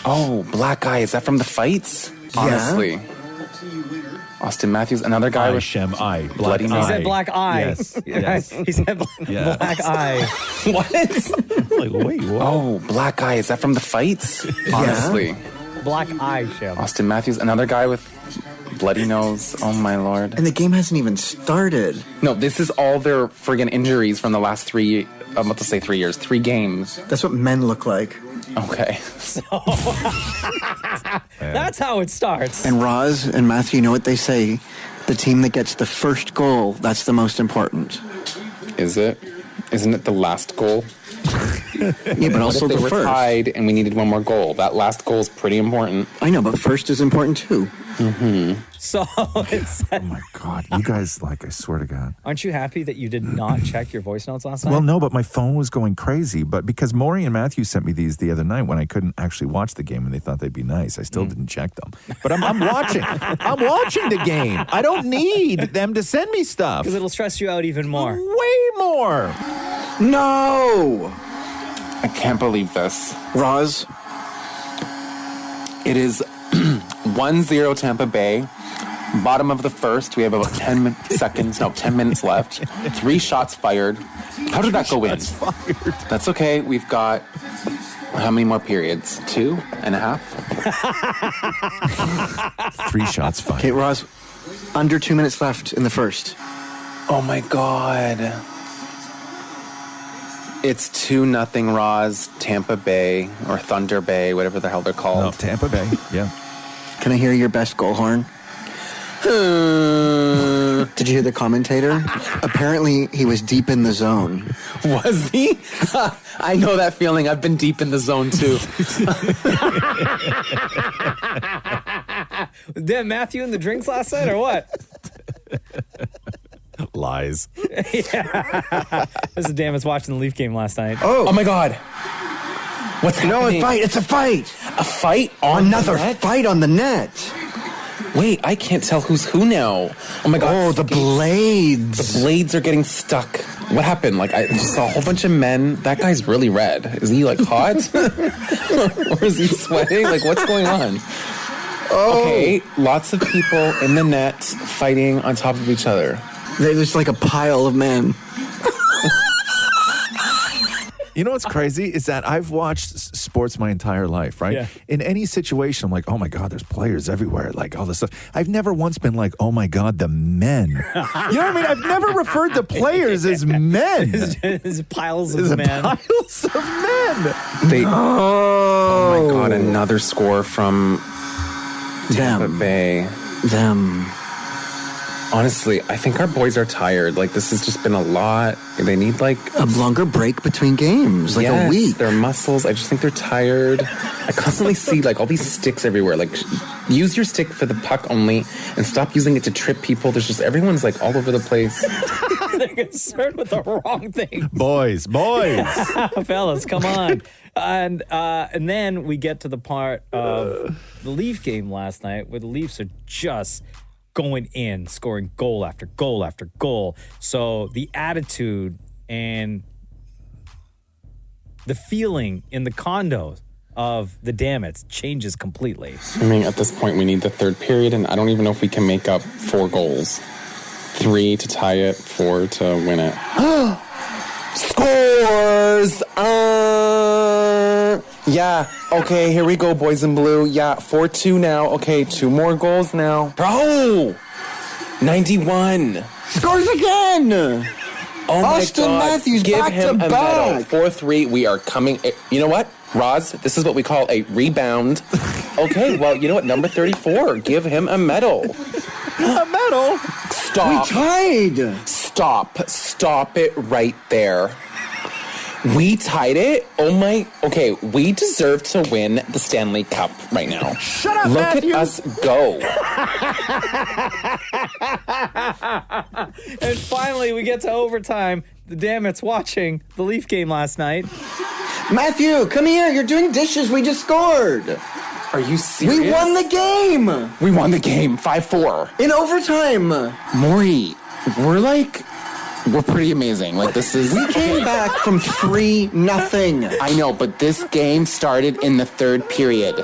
Oh, black eye. Is that from the fights? Honestly. Austin Matthews, another guy with Shem Eye. Bloody He said black eye. Yes. He said black eye. What? Like, wait, what? Oh, black eye. Is that from the fights? Honestly. Black eye, Shem. Austin Matthews, another guy with bloody nose. Oh, my Lord. And the game hasn't even started. No, this is all their friggin' injuries from the last 3, I'm about to say 3 years, 3 games. That's what men look like. Okay. That's how it starts. And Roz and Matthew, you know what they say? The team that gets the first goal, that's the most important. Is it? Isn't it the last goal? Yeah, but also the the first. We're tied and we needed one more goal. That last goal is pretty important. I know, but first is important too. Mm-hmm. So it's... Oh my God, you guys, like, I swear to God. Aren't you happy that you did not check your voice notes last night? Well, no, but my phone was going crazy. But because Maurie and Matthew sent me these the other night when I couldn't actually watch the game and they thought they'd be nice, I still didn't check them. But I'm watching. I'm watching the game. I don't need them to send me stuff. Because it'll stress you out even more. Way more. No! I can't believe this. Roz? It is 1-0 Tampa Bay. Bottom of the first. We have about 10 minutes left. 3 shots fired. How did that go in? Fired. That's okay. We've got how many more periods? 2.5? 3 shots fired. Okay, Roz, under 2 minutes left in the first. Oh my God. It's 2-0 Roz, Tampa Bay, or Thunder Bay, whatever the hell they're called. No, Tampa Bay, yeah. Can I hear your best goal horn? Did you hear the commentator? Apparently, he was deep in the zone. Was he? I know that feeling. I've been deep in the zone, too. Did Matthew in the drinks last night, or what? Lies. Yeah. This is Damnits watching the Leaf game last night. Oh my God. What's happening? No, it's a fight. A fight on Another the net? fight on the net. Wait, I can't tell who's who now. Oh my God. Oh, the blades. The blades are getting stuck. What happened? Like, I just saw a whole bunch of men. That guy's really red. Is he, like, hot? Or is he sweating? Like, what's going on? Oh. Okay, lots of people in the net fighting on top of each other. There's like a pile of men. You know what's crazy is that I've watched sports my entire life, right? Yeah. In any situation, I'm like, oh my God, there's players everywhere, like all this stuff. I've never once been like, oh my God, the men. You know what I mean? I've never referred to players as men. There's piles of men. Piles of men. Oh my God, another score from Tampa Bay. Them. Honestly, I think our boys are tired. Like, this has just been a lot. They need, like... a longer break between games, like a week. Their muscles, I just think they're tired. I constantly see, like, all these sticks everywhere. Like, use your stick for the puck only and stop using it to trip people. There's just... everyone's, like, all over the place. They're concerned with the wrong thing. Boys. Fellas, come on. And then we get to the part of the Leaf game last night where the Leafs are just... going in, scoring goal after goal after goal. So the attitude and the feeling in the condos of the Damnits changes completely. I mean, at this point, we need the third period, and I don't even know if we can make up 4 goals. 3 to tie it, 4 to win it. Scores! Yeah, okay, here we go, boys in blue. Yeah, 4-2 now. Okay, 2 more goals now. Bro! 91. Scores again. Oh my Austin God. Matthews Give back him to a back. medal. 4-3. We are coming. You know what, Roz? This is what we call a rebound. Okay, well, you know what? Number 34. Give him a medal. A medal? Stop. We tied. Stop it right there. We tied it? Oh my... Okay, we deserve to win the Stanley Cup right now. Shut up, Look Matthew. at us go. And finally, we get to overtime. The Damnits watching the Leaf game last night. Matthew, come here. You're doing dishes. We just scored. Are you serious? We won the game. We won the game. 5-4. In overtime. Maurie, we're pretty amazing. Like, this is... We came back from 3-0. I know, but this game started in the third period.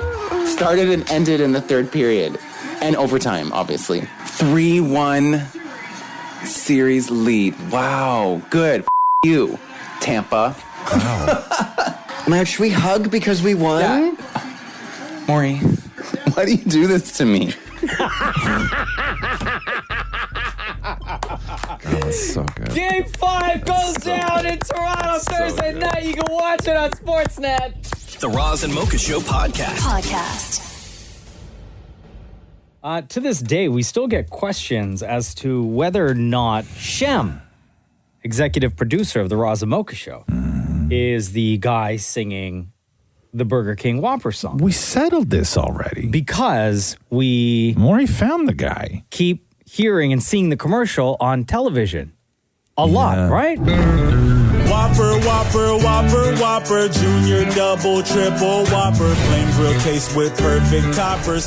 Started and ended in the third period. And overtime, obviously. 3-1 series lead. Wow. Good. You, Tampa. Wow. Man, should we hug because we won? Yeah. Maurie, why do you do this to me? God, that's so good. Game 5 goes down in Toronto Thursday night. You can watch it on Sportsnet. The Roz and Mocha Show Podcast. To this day, we still get questions as to whether or not Shem, executive producer of the Roz and Mocha Show, is the guy singing the Burger King Whopper song. We settled this already. Because we... Maurie found the guy. Keep hearing and seeing the commercial on television. A lot, right? Whopper, Whopper, Whopper, Whopper, Junior, Double, Triple, Whopper, Flame Grill taste with perfect toppers.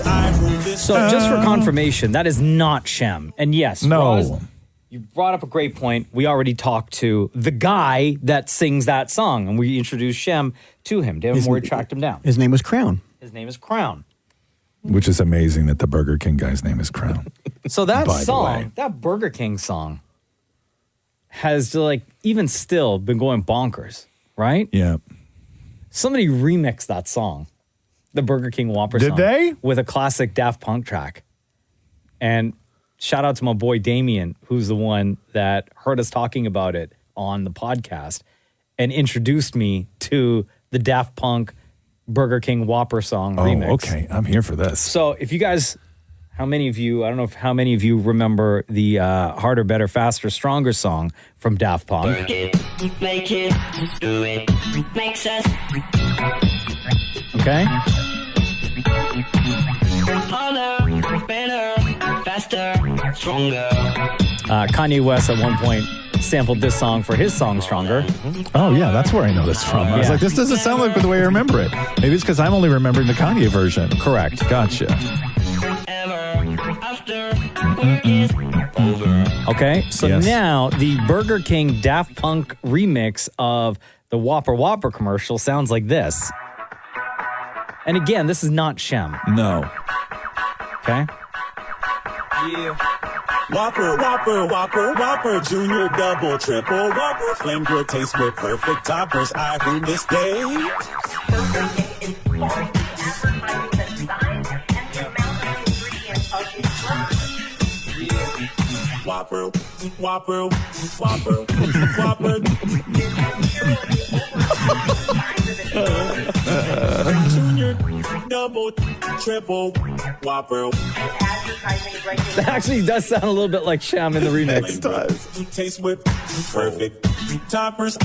So just for confirmation, that is not Shem. And yes, No. Roz, you brought up a great point. We already talked to the guy that sings that song, and we introduced Shem to him. David Maury tracked him down. His name was Crown. His name is Crown. Which is amazing that the Burger King guy's name is Crown. So that By the way. song, that Burger King song, has even still been going bonkers, right? Yeah. Somebody remixed that song, the Burger King Whopper Did song. they? With a classic Daft Punk track. And shout out to my boy Damien, who's the one that heard us talking about it on the podcast and introduced me to the Daft Punk Burger King Whopper song remix. Oh, okay. I'm here for this. So if you guys, how many of you remember the Harder, Better, Faster, Stronger song from Daft Punk? Work it, make it, do it, makes us Okay. harder, better, faster, stronger. Kanye West at one point sampled this song for his song Stronger. Oh, yeah, that's where I know this from. I was like, this doesn't sound like the way I remember it. Maybe it's because I'm only remembering the Kanye version. Correct. Gotcha. Okay, so Yes. now the Burger King Daft Punk remix of the Whopper Whopper commercial sounds like this. And again, this is not Shem. No. Okay? Yeah. Whopper, Whopper, Whopper, Whopper, Junior, Double, Triple, Whopper, Flame Grill taste with perfect toppers. I win this day. Whopper, Whopper, Whopper, Whopper. Junior, Double, Triple, Whopper. That actually does sound a little bit like Shem in the remix. It does. Taste with perfect toppers.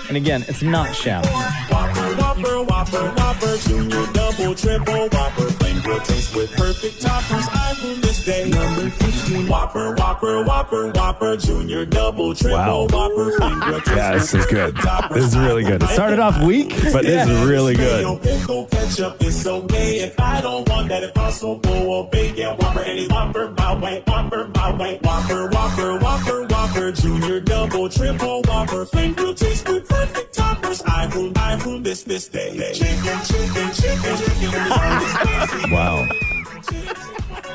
And again, it's not Shem. Whopper, Whopper, Whopper, Whopper, Junior, Double, Triple, Whopper, Flame Grill taste with perfect toppers. I win this day. Number 15. Whopper, Whopper, Whopper, Whopper, Junior, Double, Triple, Wow. Whopper, Flame Grill taste Yeah, this with is good. perfect toppers. This is really good. It started off weak, but this is really good. Pickle ketchup is okay if I don't want that impossible or bacon Whopper. Any Whopper, my way, Whopper, my way. Whopper, Whopper, Whopper, Whopper, Junior, Double, Triple, Whopper, Flame Grill taste with perfect toppers. I rule this day. Chicken, chicken, chicken, chicken. Wow.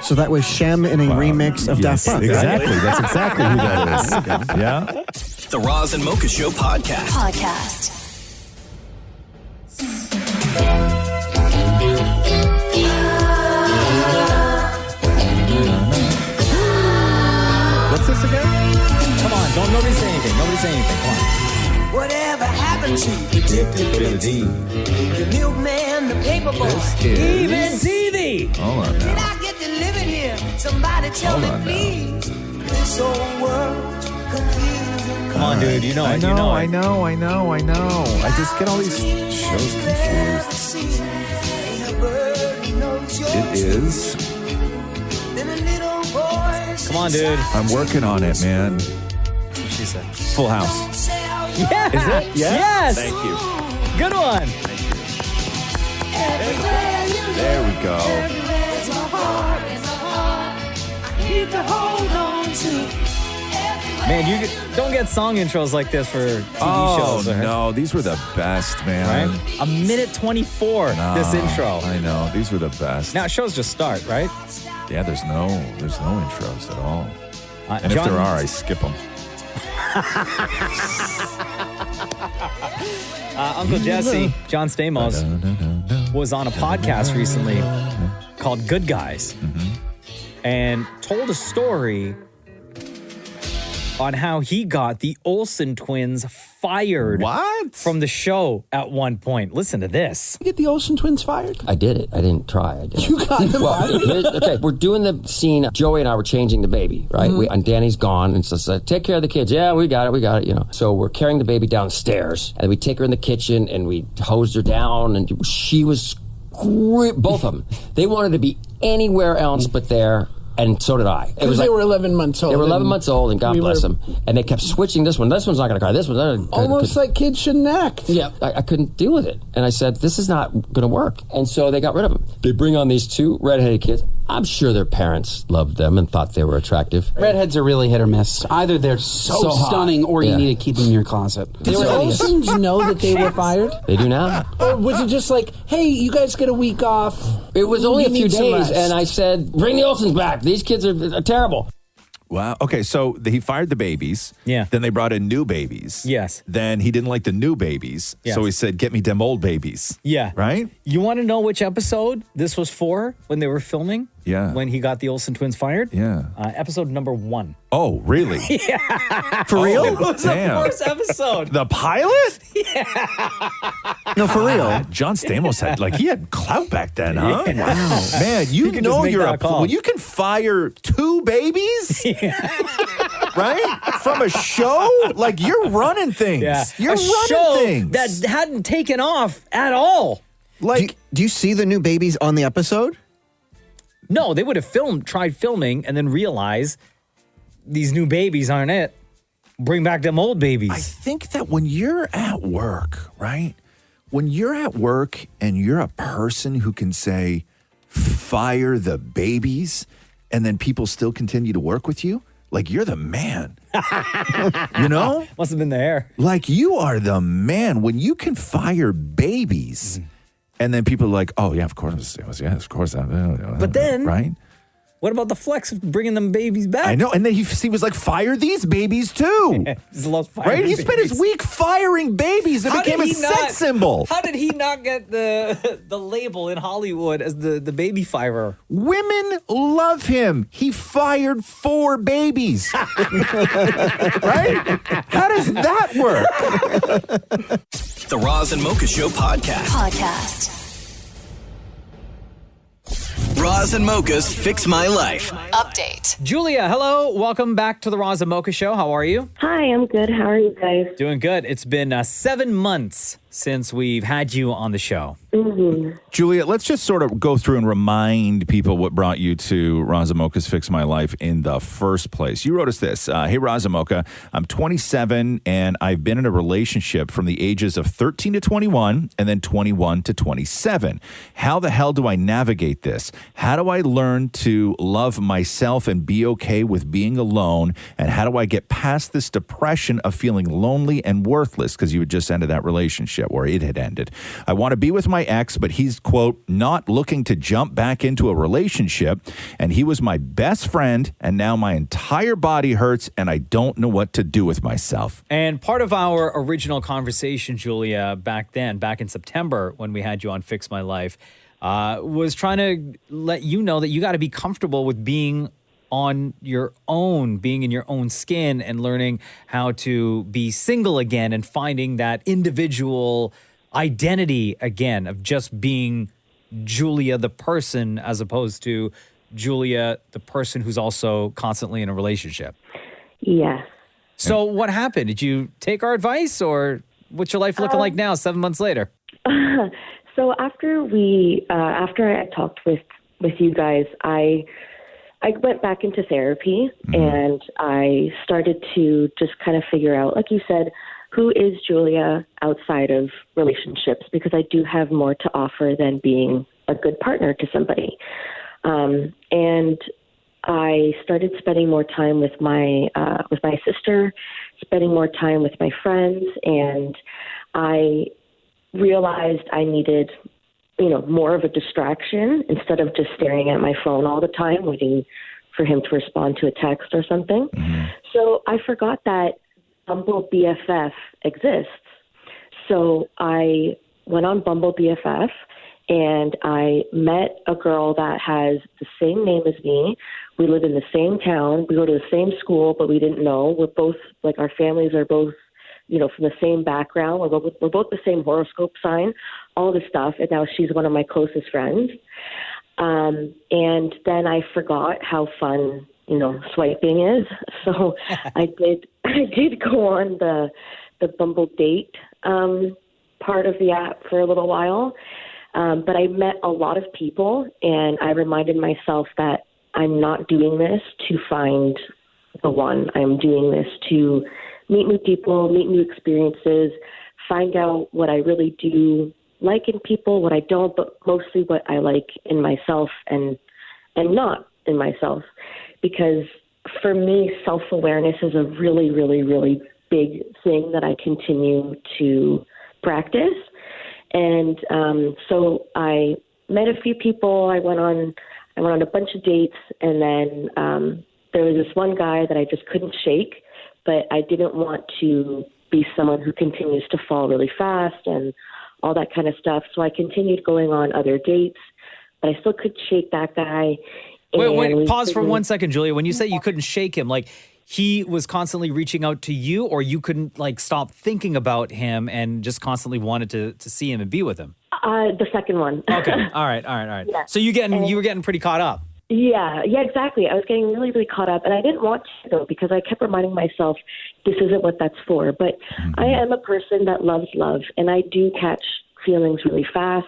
So that was Shem in a remix of Yes, Daft Punk. exactly. That's exactly who that is. Yeah. The Roz and Mocha Show podcast. Nobody say anything. Nobody say anything. Come on. Whatever happened to predictability? The milkman, the paper boy. Even TV. Hold on Did now. I get delivered here? Somebody tell Hold on me, please. This whole world confusing. Come on, dude. You know it. You know it. I know. I just get all these shows confused. It is. Come on, dude. I'm working on it, man. She said. Full House. Yeah. Is it? Yes. Thank you. Good one. There we go. Man, you don't get song intros like this for TV shows. Right? No, these were the best, man. Right? A minute 24, this intro. I know. These were the best. Now, shows just start, right? Yeah, there's no intros at all. And John- if there are, I skip them. Uncle Jesse, John Stamos, was on a podcast recently called Good Guys and told a story on how he got the Olsen twins fired from the show at one point. Listen to this. You get the Olsen twins fired? I did it. I didn't try. I did it. You got them fired? Okay, we're doing the scene. Joey and I were changing the baby, right? And Danny's gone, and so it's like, take care of the kids. Yeah, we got it, you know. So we're carrying the baby downstairs, and we take her in the kitchen, and we hosed her down, and she was both of them. They wanted to be anywhere else but there. And so did I. Because they were 11 months old. They were 11 months old, and God bless them. And they kept switching this one. This one's not going to cry. This one. Almost like kids shouldn't act. Yeah, I couldn't deal with it. And I said, this is not going to work. And so they got rid of them. They bring on these two redheaded kids. I'm sure their parents loved them and thought they were attractive. Redheads are really hit or miss. Either they're so stunning or you need to keep them in your closet. Did the Olsens know that they were fired? They do now. Or was it just like, hey, you guys get a week off? It was only a few days, and I said, bring the Olsens back. These kids are terrible. Wow. Okay, so he fired the babies. Yeah. Then they brought in new babies. Yes. Then he didn't like the new babies. Yes. So he said, get me them old babies. Yeah. Right? You want to know which episode this was for when they were filming? Yeah. When he got the Olsen twins fired? Yeah. Episode number 1. Oh, really? Yeah. For real? It was Damn. the first episode. The pilot? No, for real. John Stamos he had clout back then, huh? Yeah. Wow. Man, you can know just make you're that call. when you can fire 2 babies, right? From a show, like you're running things. Yeah. You're a running show things. that hadn't taken off at all. Like, do you see the new babies on the episode? No, they would have tried filming and then realize these new babies aren't it. Bring back them old babies. I think that when you're at work, right? When you're at work and you're a person who can say, fire the babies, and then people still continue to work with you, like you're the man. You know? Must have been the hair. Like you are the man when you can fire babies. And then people are like, oh, yeah, of course. Yeah, of course. But then, right? What about the flex of bringing them babies back? I know. And then he was like, fire these babies too. Right? He spent his week firing babies. It became a sex symbol. How did he not get the label in Hollywood as the baby firer? Women love him. He fired 4 babies. Right? How does that work? The Roz and Mocha Show podcast. Roz and Mocha's Fix My Life. Update. Julia, hello. Welcome back to the Roz and Mocha Show. How are you? Hi, I'm good. How are you guys? Doing good. It's been 7 months since we've had you on the show. Mm-hmm. Julia, let's just sort of go through and remind people what brought you to Roz and Mocha's Fix My Life in the first place. You wrote us this. Hey, Roz and Mocha, I'm 27 and I've been in a relationship from the ages of 13 to 21 and then 21 to 27. How the hell do I navigate this? How do I learn to love myself and be okay with being alone? And how do I get past this depression of feeling lonely and worthless? Because you had just ended that relationship, or it had ended. I want to be with my ex, but he's, quote, not looking to jump back into a relationship. And he was my best friend. And now my entire body hurts and I don't know what to do with myself. And part of our original conversation, Julia, back in September when we had you on Fix My Life, was trying to let you know that you got to be comfortable with being on your own, being in your own skin and learning how to be single again and finding that individual identity again of just being Julia the person as opposed to Julia the person who's also constantly in a relationship. Yes. So what happened? Did you take our advice, or what's your life looking like now 7 months later? So after I talked with you guys, I went back into therapy and I started to just kind of figure out, like you said, who is Julia outside of relationships? Because I do have more to offer than being a good partner to somebody. And I started spending more time with my sister, spending more time with my friends, and I realized I needed, more of a distraction instead of just staring at my phone all the time, waiting for him to respond to a text or something. So I forgot that Bumble BFF exists. So I went on Bumble BFF and I met a girl that has the same name as me. We live in the same town. We go to the same school, but we didn't know. We're both, our families are both, from the same background. We're both the same horoscope sign, all this stuff. And now she's one of my closest friends. And then I forgot how fun, swiping is. So I did go on the Bumble date part of the app for a little while. But I met a lot of people, and I reminded myself that I'm not doing this to find the one. I'm doing this to meet new people, meet new experiences, find out what I really do like in people, what I don't, but mostly what I like in myself and not in myself. Because for me, self-awareness is a really, really, really big thing that I continue to practice. And so I met a few people. I went on a bunch of dates, and then there was this one guy that I just couldn't shake, but I didn't want to be someone who continues to fall really fast and all that kind of stuff. So I continued going on other dates, but I still couldn't shake that guy. Wait, pause for 1 second, Julia. When you say you couldn't shake him, like he was constantly reaching out to you, or you couldn't stop thinking about him and just constantly wanted to see him and be with him? The second one. Okay. All right. Yeah. So you were getting pretty caught up. Yeah, exactly. I was getting really, really caught up, and I didn't want to, though, because I kept reminding myself this isn't what that's for. But I am a person that loves love, and I do catch feelings really fast.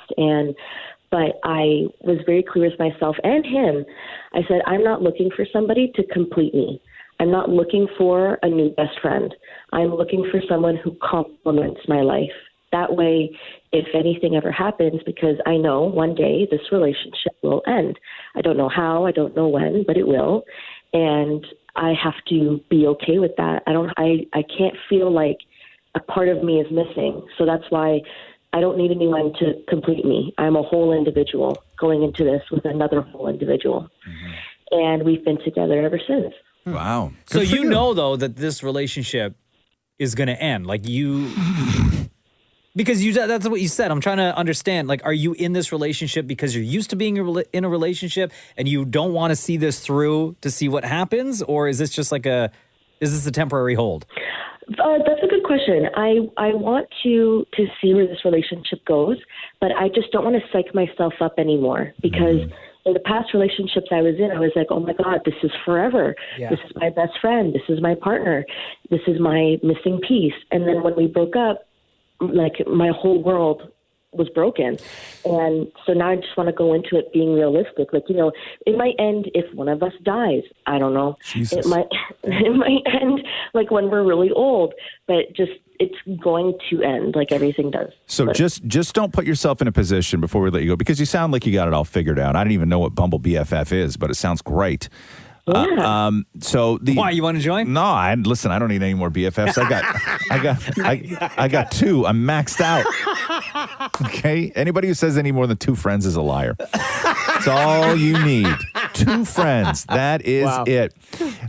But I was very clear with myself and him. I said, I'm not looking for somebody to complete me. I'm not looking for a new best friend. I'm looking for someone who complements my life. That way, if anything ever happens, because I know one day this relationship will end. I don't know how, I don't know when, but it will. And I have to be okay with that. I can't feel like a part of me is missing. So that's why I don't need anyone to complete me. I'm a whole individual going into this with another whole individual. And we've been together ever since. Wow. So you know, though, that this relationship is going to end. Because that's what you said. I'm trying to understand. Are you in this relationship because you're used to being in a relationship and you don't want to see this through to see what happens? Or is this just is this a temporary hold? That's a good question. I want to see where this relationship goes, but I just don't want to psych myself up anymore because in the past relationships I was in, I was like, oh my God, this is forever. Yeah. This is my best friend. This is my partner. This is my missing piece. And then when we broke up, my whole world was broken. And so now I just want to go into it being realistic. It might end if one of us dies. I don't know. Jesus. It might end when we're really old, but it's going to end like everything does. So just don't put yourself in a position before we let you go, because you sound like you got it all figured out. I don't even know what Bumble BFF is, but it sounds great. Yeah. Why, you want to join? No, listen, I don't need any more BFFs. I got two. I'm maxed out. Okay? Anybody who says any more than two friends is a liar. That's all you need. 2 friends. That is it.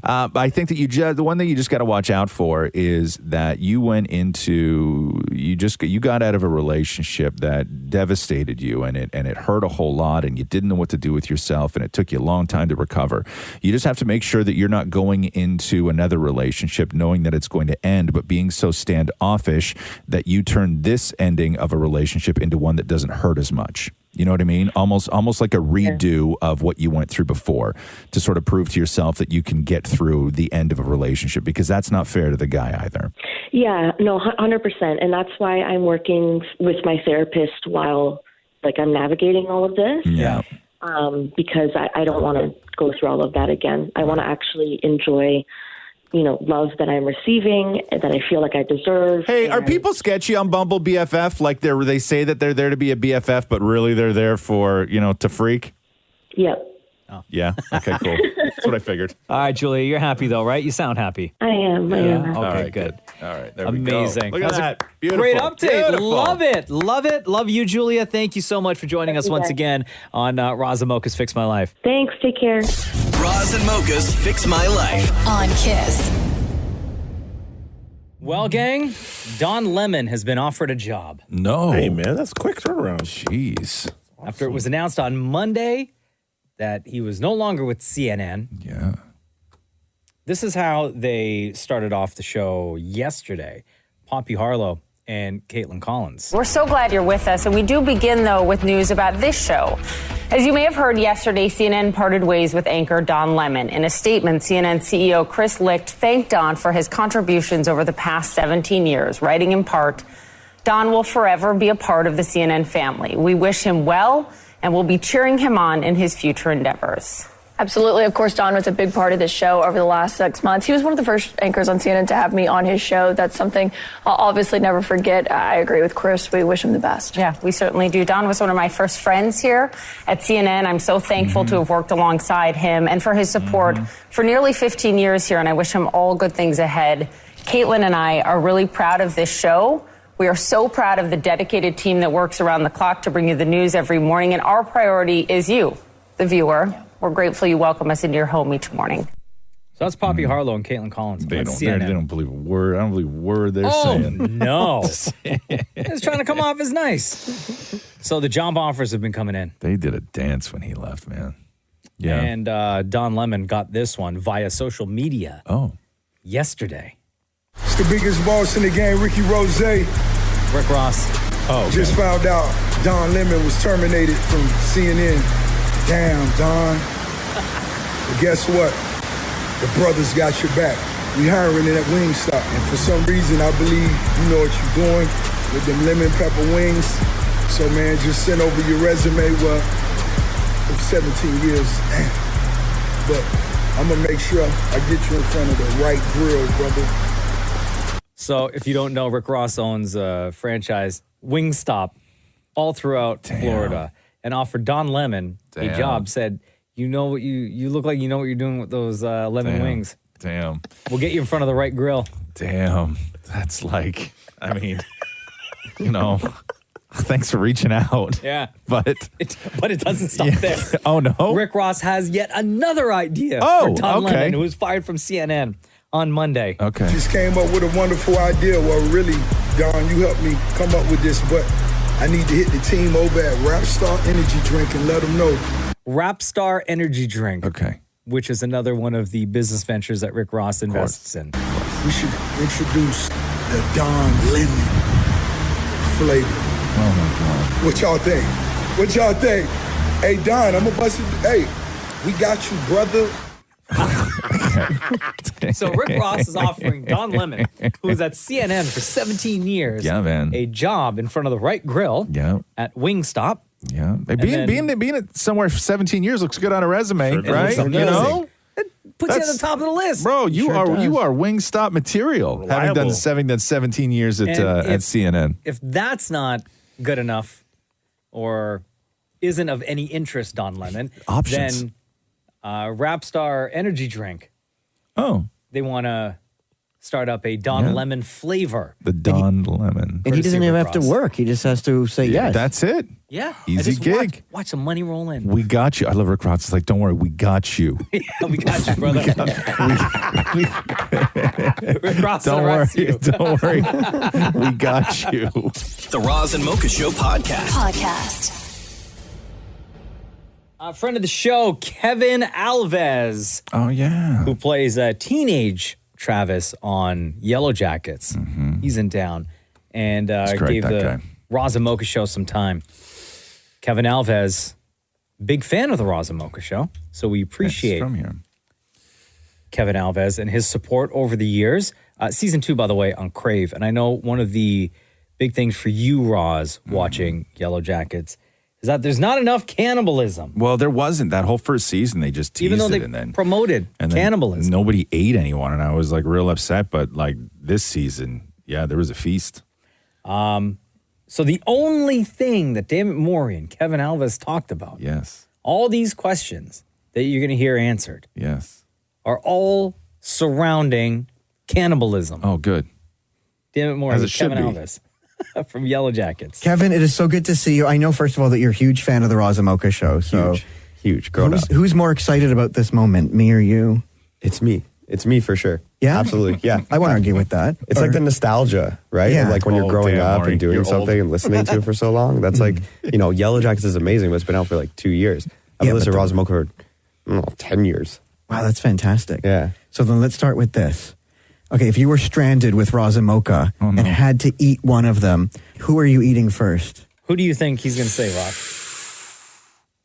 I think that the one thing you just got to watch out for is that you went into, you got out of a relationship that devastated you, and it hurt a whole lot, and you didn't know what to do with yourself, and it took you a long time to recover. You just have to make sure that you're not going into another relationship knowing that it's going to end, but being so standoffish that you turn this ending of a relationship into one that doesn't hurt as much. You know what I mean? Almost like a redo of what you went through before, to sort of prove to yourself that you can get through the end of a relationship, because that's not fair to the guy either. Yeah, no, 100%. And that's why I'm working with my therapist while I'm navigating all of this. Yeah. Because I don't want to go through all of that again. I want to actually enjoy love that I'm receiving, that I feel like I deserve. Hey, are people sketchy on Bumble BFF? Like they say that they're there to be a BFF, but really they're there for, to freak? Yep. Oh. Yeah? Okay, cool. That's what I figured. All right, Julia, you're happy though, right? You sound happy. I am. I am. Okay, All right, good. All right, there we go. Amazing. Look at that. Beautiful. Great update. Beautiful. Love it. Love it. Love you, Julia. Thank you so much for joining us once again on Roz and Mocha's Fix My Life. Thanks. Take care. Roz and Mocha's Fix My Life on Kiss. Well, gang, Don Lemon has been offered a job. No. Hey, man, that's quick turnaround. Jeez. After it was announced on Monday that he was no longer with CNN. Yeah. This is how they started off the show yesterday. Poppy Harlow and Caitlin Collins. We're so glad you're with us, and we do begin, though, with news about this show. As you may have heard yesterday, CNN parted ways with anchor Don Lemon. In a statement, CNN CEO Chris Licht thanked Don for his contributions over the past 17 years, writing in part, "Don will forever be a part of the CNN family. We wish him well, and we'll be cheering him on in his future endeavors." Absolutely. Of course, Don was a big part of this show over the last 6 months. He was one of the first anchors on CNN to have me on his show. That's something I'll obviously never forget. I agree with Chris. We wish him the best. Yeah, we certainly do. Don was one of my first friends here at CNN. I'm so thankful to have worked alongside him and for his support for nearly 15 years here, and I wish him all good things ahead. Caitlin and I are really proud of this show. We are so proud of the dedicated team that works around the clock to bring you the news every morning, and our priority is you, the viewer. We're grateful you welcome us into your home each morning. So that's Poppy Harlow and Caitlin Collins. They CNN. don't believe a word. I don't believe a word they're Oh, saying. no. It's trying to come off as nice. So the job offers have been coming in. They did a dance when he left, man. Yeah. And Don Lemon got this one via social media. Yesterday. It's the biggest boss in the game, Ricky Rose. Rick Ross. Oh, Just found out Don Lemon was terminated from CNN. Damn, Don. But guess what? The brothers got your back. We hiring in at Wingstop. And for some reason, I believe you know what you're doing with them lemon pepper wings. So, man, just send over your resume. Well, it's 17 years. Damn. But I'm going to make sure I get you in front of the right grill, brother. So if you don't know, Rick Ross owns a franchise, Wingstop, all throughout Florida, and offered Don Lemon a job, said, you know what you look like you know what you're doing with those lemon wings. Damn. We'll get you in front of the right grill. Damn. That's like, I mean, thanks for reaching out. Yeah. But it doesn't stop there. Oh, no? Rick Ross has yet another idea Oh, for Don okay. Lemon, who was fired from CNN on Monday. Okay. Just came up with a wonderful idea. Well, really, Don, you helped me come up with this, but I need to hit the team over at Rapstar Energy Drink and let them know. Rapstar Energy Drink. Okay. Which is another one of the business ventures that Rick Ross invests in. We should introduce the Don Lemon flavor. Oh, my God. What y'all think? What y'all think? Hey, Don, I'm going to bust it. Hey, we got you, brother. So Rick Ross is offering Don Lemon, who was at CNN for 17 years, Yeah, man. a job in front of the right grill at Wingstop. Yeah. Being at somewhere for 17 years looks good on a resume, Sure right? does. You know? Puts you at the top of the list. Bro, you Sure are does. Wingstop material, having done 17 years at CNN. If that's not good enough or isn't of any interest, Don Lemon, Options. then Rapstar Energy Drink. Oh. They want to start up a Don Lemon flavor. The Don Lemon. And he doesn't even have to work. He just has to say yes. That's it. Yeah. Easy gig. Watch some money roll in. We got you. I love Rick Ross. It's like, don't worry, we got you. Yeah, we got you, brother. Rick Ross Don't worry. Don't worry. We got you. The Roz and Mocha Show podcast. A friend of the show, Kevin Alves. Oh, yeah. Who plays a teenage Travis on YellowJackets. He's in town. And great, gave that the guy. Roz and Mocha Show some time. Kevin Alves, big fan of the Roz and Mocha Show. So we appreciate from here. Kevin Alves and his support over the years. Season 2, by the way, on Crave. And I know one of the big things for you, Roz, watching YellowJackets is that there's not enough cannibalism. Well, there wasn't. That whole first season, they just teased Even though it they and then promoted cannibalism. Nobody ate anyone, and I was like real upset. But like this season, there was a feast. So the only thing that Maurie and Kevin Alves talked about, all these questions that you're going to hear answered, are all surrounding cannibalism. Oh, good. Maurie As it and should Kevin be. Alves from YellowJackets. Kevin, it is so good to see you. I know, first of all, that you're a huge fan of the Roz and Mocha Show. So Huge. Growing up. who's more excited about this moment, me or you? It's me. It's me for sure. Yeah? Absolutely. Yeah. I won't argue with that. It's like the nostalgia, right? Yeah. Of like when you're growing up Maurie, and doing you're something old. and listening to it for so long. That's like, YellowJackets is amazing, but it's been out for like 2 years. I've listened to Roz and Mocha for 10 years. Wow, that's fantastic. Yeah. So then let's start with this. Okay, if you were stranded with Roz and Mocha and had to eat one of them, who are you eating first? Who do you think he's going to say, Rob?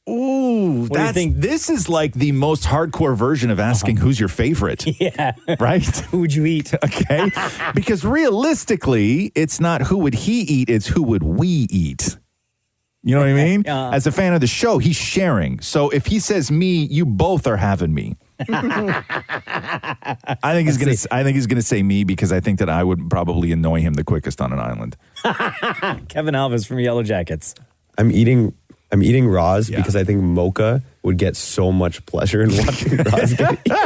Ooh, do you think? This is like the most hardcore version of asking who's your favorite. Yeah. Right? Who would you eat? Okay. Because realistically, it's not who would he eat, it's who would we eat. You know what I mean? As a fan of the show, he's sharing. So if he says me, you both are having me. I think he's gonna say me because I think that I would probably annoy him the quickest on an island. Kevin Alves from YellowJackets. I'm eating Roz because I think Mocha would get so much pleasure in watching Roz get eaten.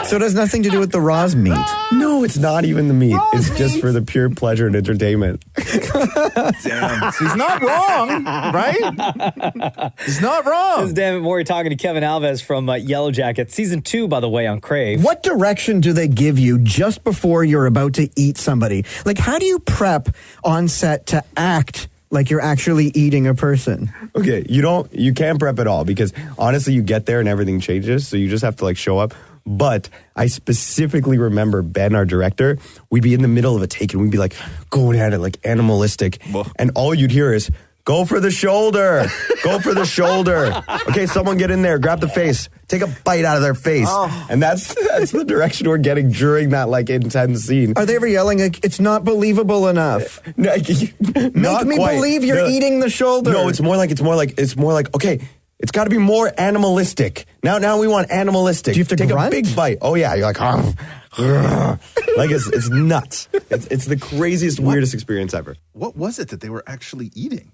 So it has nothing to do with the Roz meat. No, it's not even the meat. It's just for the pure pleasure and entertainment. Damn. So he's not wrong, right? He's not wrong. This is Damn Maurie talking to Kevin Alves from YellowJackets. Season 2, by the way, on Crave. What direction do they give you just before you're about to eat somebody? Like, how do you prep on set to act like you're actually eating a person? Okay, you can't prep at all because honestly, you get there and everything changes. So you just have to like show up. But I specifically remember Ben, our director, we'd be in the middle of a take and we'd be like going at it like animalistic. And all you'd hear is, go for the shoulder. Go for the shoulder. Okay, someone get in there, grab the face, take a bite out of their face. And that's the direction we're getting during that like intense scene. Are they ever yelling like, it's not believable enough? Not Make me quite. believe you're eating the shoulder. No, it's more like, okay, it's got to be more animalistic. Now we want animalistic. Do you have to take grunt? a big bite? Oh yeah, you're like, like it's nuts. It's the craziest, weirdest experience ever. What was it that they were actually eating?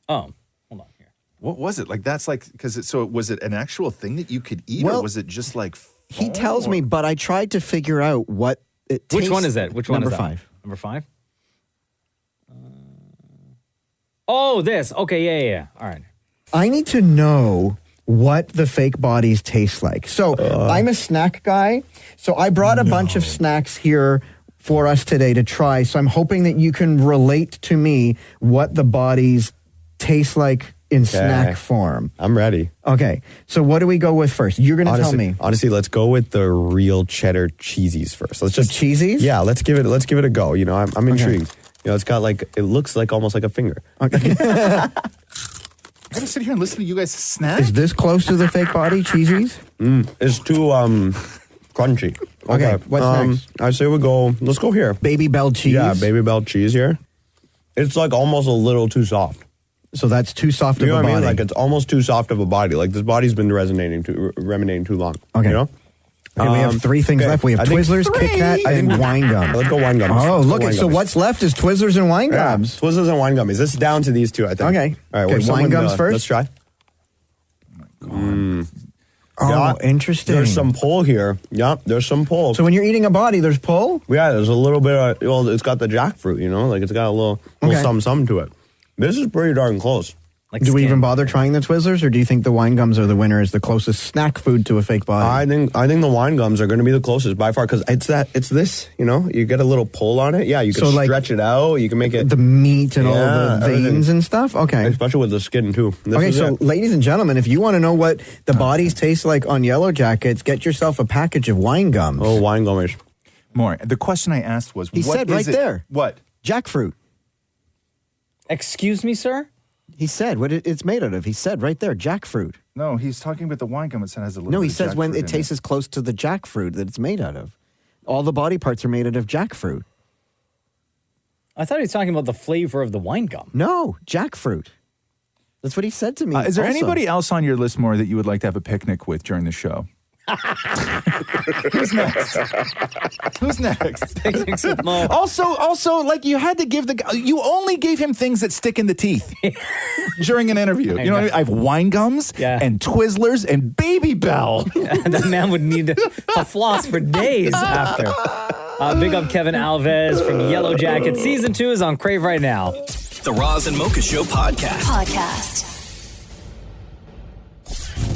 Oh, hold on here. What was it? Like that's like was it an actual thing that you could eat, or was it just like? He tells me, but I tried to figure out what it tastes. Which one is that? Which one Number is that? 5. Number 5? Oh, this. Okay, yeah. All right. I need to know what the fake bodies taste like. So I'm a snack guy. So I brought a bunch of snacks here for us today to try. So I'm hoping that you can relate to me what the bodies taste like in snack form. I'm ready. Okay. So what do we go with first? You're going to tell me. Honestly, let's go with the real cheddar cheesies first. Let's just cheesies? Yeah, let's give it a go. You know, I'm intrigued. You know, it's got like, it looks like almost like a finger. Okay. I gotta sit here and listen to you guys snack. Is this close to the fake body cheesies? It's too crunchy. Okay, what's next? I say let's go here. Baby Bell cheese? Yeah, Baby Bell cheese here. It's like almost a little too soft. So that's too soft of a what body. I mean? Like it's almost too soft of a body. Like this body's been ruminating too long. Okay. You know? Okay, we have 3 things left. We have Twizzlers, Kit Kat, and wine gum. Let's go wine gummies. Oh, look. Wine So gummies. what's left is Twizzlers and wine gums. Yeah, Twizzlers and wine gummies. This is down to these two, I think. Okay. All right. Okay, wine gums first? Let's try. Oh, interesting. There's some pull here. Yep, there's some pull. So when you're eating a body, there's pull? Yeah, there's a little bit of, well, it's got the jackfruit, you know? Like, it's got a little something to it. This is pretty darn close. Do we even bother trying the Twizzlers, or do you think the wine gums are the winner as the closest snack food to a fake body? I think the wine gums are going to be the closest by far, because it's this, you know? You get a little pull on it. Yeah, you can stretch it out. You can make it... The meat and all the veins and stuff? Okay. Especially with the skin, too. Ladies and gentlemen, if you want to know what the bodies taste like on Yellow Jackets, get yourself a package of wine gums. Oh, wine gummies. Maurie, the question I asked was, he said right there. What? Jackfruit. Excuse me, sir? He said what it's made out of. He said right there, jackfruit. No, he's talking about the wine gum. It has a little No, bit he of says when jackfruit it in tastes as close to the jackfruit that it's made out of. All the body parts are made out of jackfruit. I thought he was talking about the flavor of the wine gum. No, jackfruit. That's what he said to me. Is there also. anybody else on your list, Maurie, that you would like to have a picnic with during the show? Who's next? Who's next? Picnics with Mo. Also, like you had to give you only gave him things that stick in the teeth during an interview. You know what I mean? I have wine gums and Twizzlers and Baby Bell. That man would need to floss for days after. Big up Kevin Alves from YellowJackets. Season 2 is on Crave right now. The Roz and Mocha Show podcast.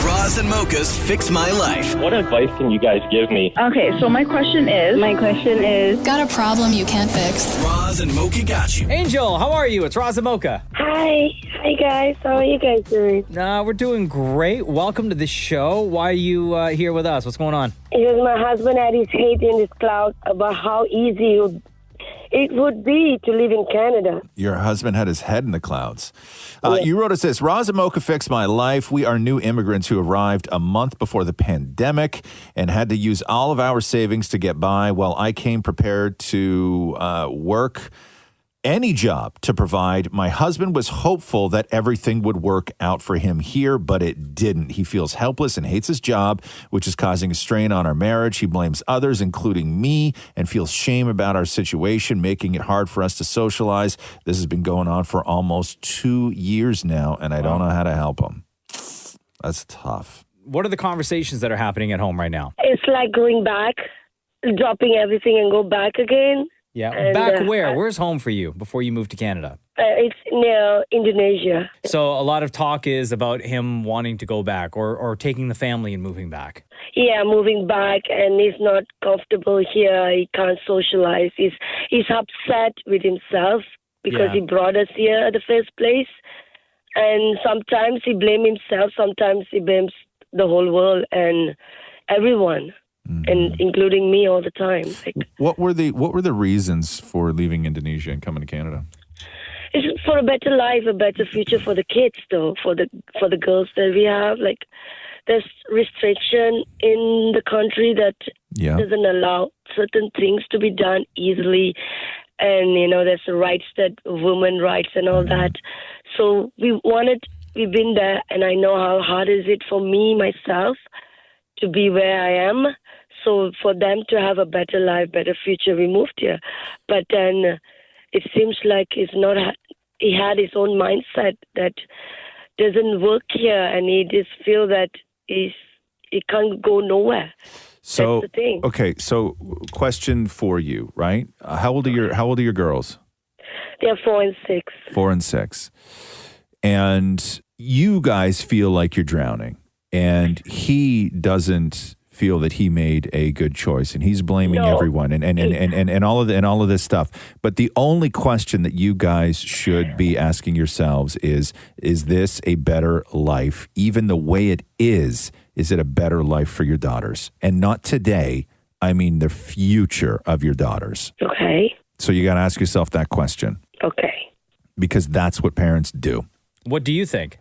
Roz and Mocha's Fix My Life. What advice can you guys give me? Okay, so my question is... Got a problem you can't fix? Roz and Mocha got you. Angel, how are you? It's Roz and Mocha. Hi guys. How are you guys doing? We're doing great. Welcome to the show. Why are you here with us? What's going on? Because my husband had his hate in this cloud about how easy it would be to live in Canada. Your husband had his head in the clouds. You wrote us this: Roz and Mocha fixed my life. We are new immigrants who arrived a month before the pandemic and had to use all of our savings to get by, while I came prepared to work any job to provide. My husband was hopeful that everything would work out for him here, but it didn't. He feels helpless and hates his job, which is causing a strain on our marriage. He blames others, including me, and feels shame about our situation, making it hard for us to socialize. This has been going on for almost 2 years now, and I don't know how to help him. That's tough. What are the conversations that are happening at home right now? It's like going back, dropping everything and go back again. Yeah, And, back where? Where's home for you before you moved to Canada? It's near Indonesia. So a lot of talk is about him wanting to go back or taking the family and moving back. Yeah, moving back, and he's not comfortable here. He can't socialize. He's upset with himself because he brought us here at the first place. And sometimes he blames himself. Sometimes he blames the whole world and everyone. And including me all the time. What were the reasons for leaving Indonesia and coming to Canada? It's for a better life, a better future for the kids, though, for the girls that we have. Like, there's restriction in the country that doesn't allow certain things to be done easily, and there's the rights that women rights and all that. So we've been there, and I know how hard is it for me myself to be where I am. So for them to have a better life, better future, we moved here. But then it seems like he had his own mindset that doesn't work here, and he just feel that he can't go nowhere. So That's the thing. Okay, so question for you, right? How old are your girls? They're 4 and 6. 4 and 6. And you guys feel like you're drowning, and he doesn't feel that he made a good choice, and he's blaming everyone and all of this stuff. But the only question that you guys should be asking yourselves is this a better life? Even the way it is it a better life for your daughters? And not today, I mean the future of your daughters. Okay. So you got to ask yourself that question. Okay. Because that's what parents do. What do you think?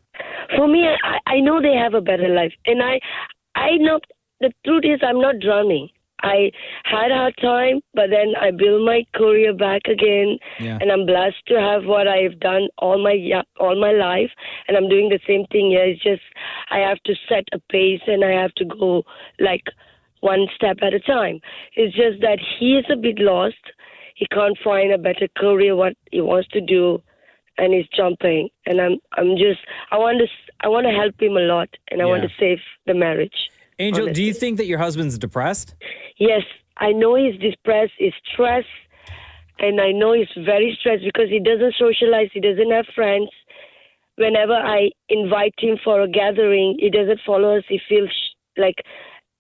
For me, I know they have a better life, and I know. The truth is, I'm not drowning. I had a hard time, but then I built my career back again, and I'm blessed to have what I've done all my life, and I'm doing the same thing here. It's just I have to set a pace, and I have to go like one step at a time. It's just that he is a bit lost. He can't find a better career, what he wants to do, and he's jumping. And I want to help him a lot, and I want to save the marriage. Angel, do you honestly. think that your husband's depressed? Yes, I know he's depressed, he's stressed, and I know he's very stressed because he doesn't socialize, he doesn't have friends. Whenever I invite him for a gathering, he doesn't follow us. He feels like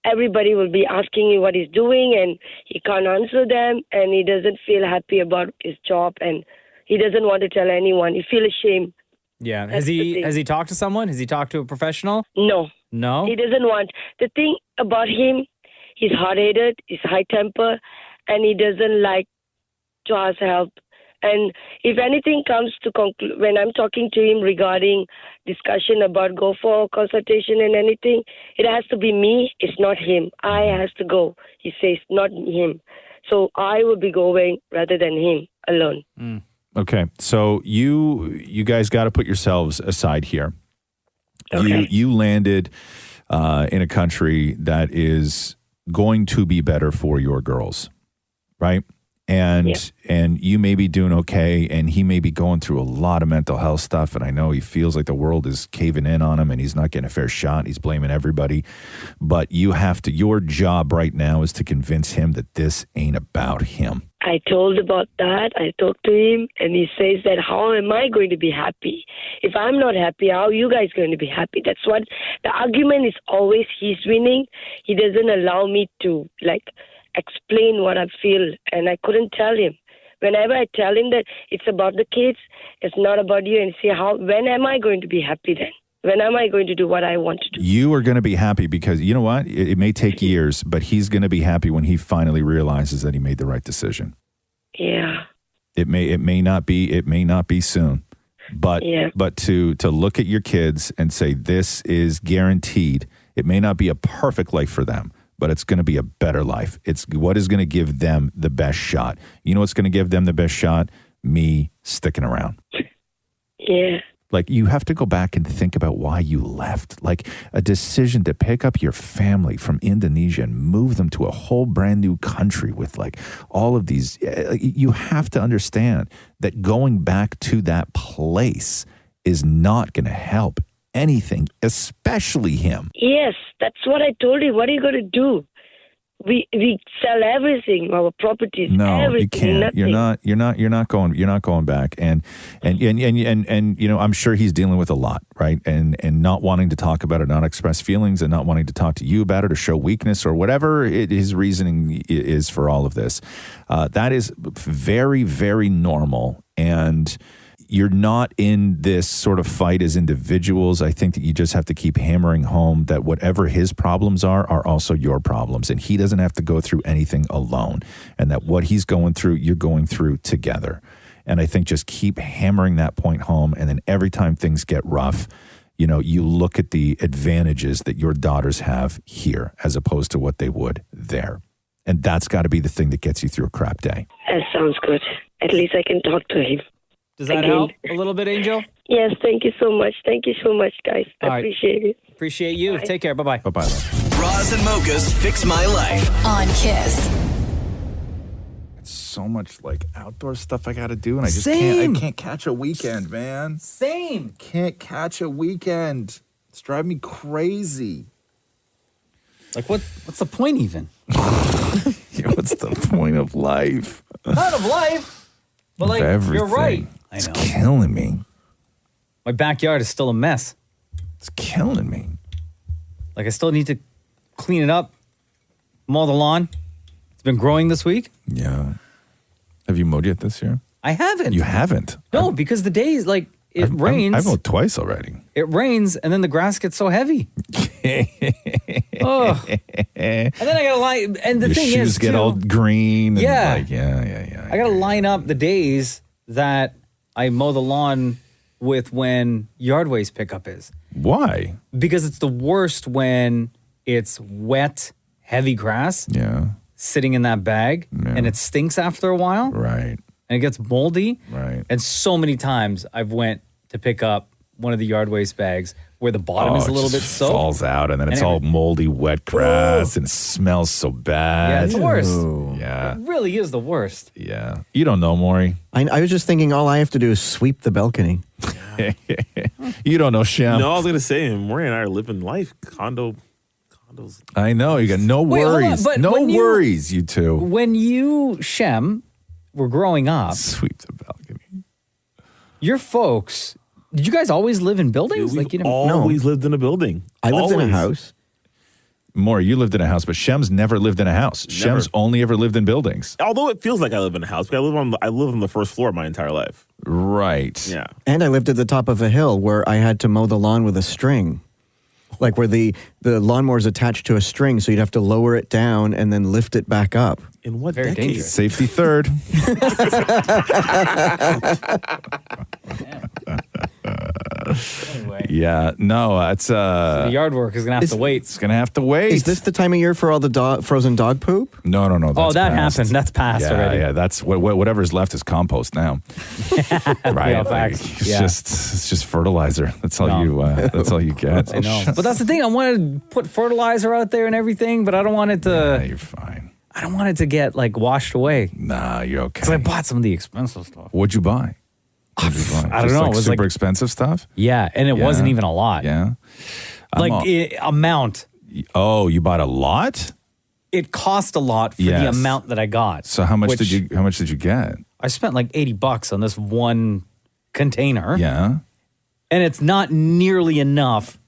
everybody will be asking him what he's doing, and he can't answer them, and he doesn't feel happy about his job, and he doesn't want to tell anyone. He feels ashamed. Yeah. That's the thing. Has he talked to someone? Has he talked to a professional? No. No? He doesn't want. The thing about him, he's hard-headed, he's high-temper, and he doesn't like to ask help. And if anything comes to when I'm talking to him regarding discussion about go for consultation and anything, it has to be me. It's not him. I has to go. He says, not him. So I will be going rather than him alone. Okay, so you guys got to put yourselves aside here. Okay. You landed in a country that is going to be better for your girls, right? And you may be doing okay, and he may be going through a lot of mental health stuff, and I know he feels like the world is caving in on him, and he's not getting a fair shot. He's blaming everybody, but your job right now is to convince him that this ain't about him. I told about that. I talked to him, and he says that how am I going to be happy? If I'm not happy, how are you guys going to be happy? That's what the argument is always he's winning. He doesn't allow me to, explain what I feel, and I couldn't tell him. Whenever I tell him that it's about the kids, it's not about you, and say, when am I going to be happy then? When am I going to do what I want to do? You are going to be happy because you know what? It may take years, but he's going to be happy when he finally realizes that he made the right decision. Yeah. It may not be soon, but to look at your kids and say this is guaranteed. It may not be a perfect life for them, but it's going to be a better life. It's what is going to give them the best shot. You know what's going to give them the best shot? Me sticking around. Yeah. You have to go back and think about why you left. A decision to pick up your family from Indonesia and move them to a whole brand new country with all of these. You have to understand that going back to that place is not going to help anything, especially him. Yes, that's what I told him. What are you going to do? We sell everything, our properties. No, everything, you can't. Nothing. You're not going back. And I'm sure he's dealing with a lot, right? And not wanting to talk about it, not express feelings, and not wanting to talk to you about it or show weakness or whatever his reasoning is for all of this. That is very, very normal. And you're not in this sort of fight as individuals. I think that you just have to keep hammering home that whatever his problems are also your problems. And he doesn't have to go through anything alone. And that what he's going through, you're going through together. And I think just keep hammering that point home. And then every time things get rough, you look at the advantages that your daughters have here as opposed to what they would there. And that's got to be the thing that gets you through a crap day. That sounds good. At least I can talk to him. Does that help a little bit, Angel? Yes, thank you so much. Thank you so much, guys. I appreciate it. Appreciate you. Bye. Take care. Bye-bye. Bye-bye. Roz and Mocha's Fix My Life. On Kiss. It's so much outdoor stuff I got to do, and I just Same. can't catch a weekend, man. Same. Can't catch a weekend. It's driving me crazy. What's the point even? What's the point of life? Not of life. But you're right. It's killing me. My backyard is still a mess. It's killing me. I still need to clean it up, mow the lawn. It's been growing this week. Yeah. Have you mowed yet this year? I haven't. You haven't? No, because the days, rains. I've mowed twice already. It rains, and then the grass gets so heavy. Oh. And then I got to line, and the Your thing is, shoes get all green. And Yeah. Yeah. I got to line up the days that I mow the lawn with when yard waste pickup is. Why? Because it's the worst when it's wet, heavy grass. Yeah. Sitting in that bag, and it stinks after a while. Right. And it gets moldy. Right. And so many times I've went to pick up one of the yard waste bags where the bottom is a little bit soaked. Falls out, and then it's all moldy, wet grass, and it smells so bad. Yeah, it's the worst. Yeah. It really is the worst. Yeah. You don't know, Maurie. I was just thinking all I have to do is sweep the balcony. You don't know, Shem. No, I was going to say, Maurie and I are living life. Condo I know. You got no Wait, hold on, worries. but No when you- worries, you two. When you, Shem, were growing up, sweep the balcony. Your folks, did you guys always live in buildings? We Like you didn't always lived in a building. I lived in a Always. house. Maurie, you lived in a house, but Shem's never lived in a house. Shem's only ever lived in buildings. Although it feels like I live in a house, because I live on the first floor my entire life. Right. Yeah. And I lived at the top of a hill where I had to mow the lawn with a string. Like where the lawnmower is attached to a string, so you'd have to lower it down and then lift it back up. In what Very decade? dangerous. Safety third. Anyway. Yeah. No, it's The yard work is going to have to wait. It's gonna have to wait. Is this the time of year for all the frozen dog poop? No. Oh, That's that past. happened. That's past Yeah, already. yeah. That's whatever's left is compost now. Right. Yeah, Like, facts. it's Yeah. just fertilizer. That's all you. That's all you get. I know. But that's the thing. I want to put fertilizer out there and everything, but I don't want it to. Yeah, you're fine. I don't want it to get like washed away. Nah, you're okay. Because I bought some of the expensive stuff. What'd you buy? What'd you buy? I don't Just know. Like It was super like- expensive stuff. Yeah, and it Yeah. wasn't even a lot. Yeah. I'm Like all- amount. Oh, you bought a lot? It cost a lot for the Yes. amount that I got. So how much which did you get? I spent like $80 on this one container. Yeah. And it's not nearly enough.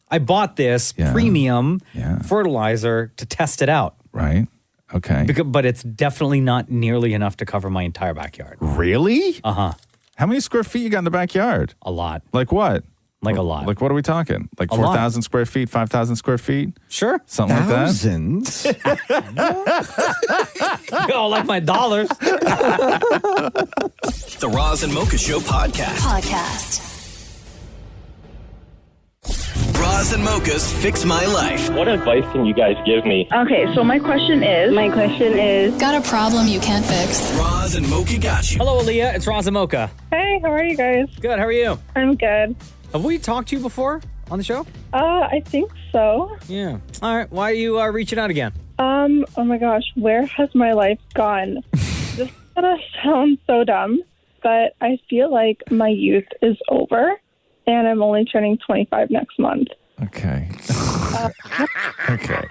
I bought this premium fertilizer to test it out. Right. Okay. But it's definitely not nearly enough to cover my entire backyard. Really? Uh-huh. How many square feet you got in the backyard? A lot. Like what? Like a lot. Like what are we talking? Like A lot. 4,000 square feet, 5,000 square feet? Sure. Something Thousands? like that? Oh, like my dollars. The Roz and Mocha Show podcast. Roz and Mocha's Fix My Life. What advice can you guys give me? Okay, so my question is. Got a problem you can't fix? Roz and Mocha got you. Hello, Aaliyah. It's Roz and Mocha. Hey, how are you guys? Good. How are you? I'm good. Have we talked to you before on the show? I think so. Yeah. All right. Why are you reaching out again? Oh my gosh, where has my life gone? This is gonna sound so dumb, but I feel like my youth is over, and I'm only turning 25 next month. Okay. Okay.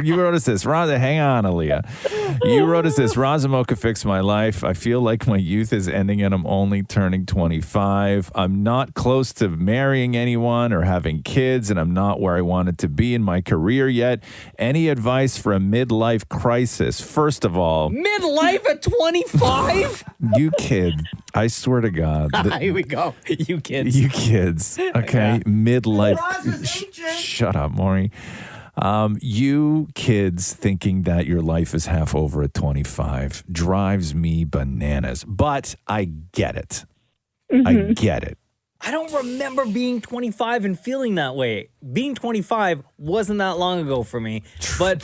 You wrote us this. Hang on, Aaliyah. You wrote us this. Razamoka fixed my life. I feel like my youth is ending and I'm only turning 25. I'm not close to marrying anyone or having kids, and I'm not where I wanted to be in my career yet. Any advice for a midlife crisis? First of all, Midlife at 25? you kid. I swear to God. Here we go. You kids. You kids. Okay. Midlife. Shut up, Maurie. You kids thinking that your life is half over at 25 drives me bananas, but I get it. I get it. I don't remember being 25 and feeling that way. Being 25 wasn't that long ago for me, but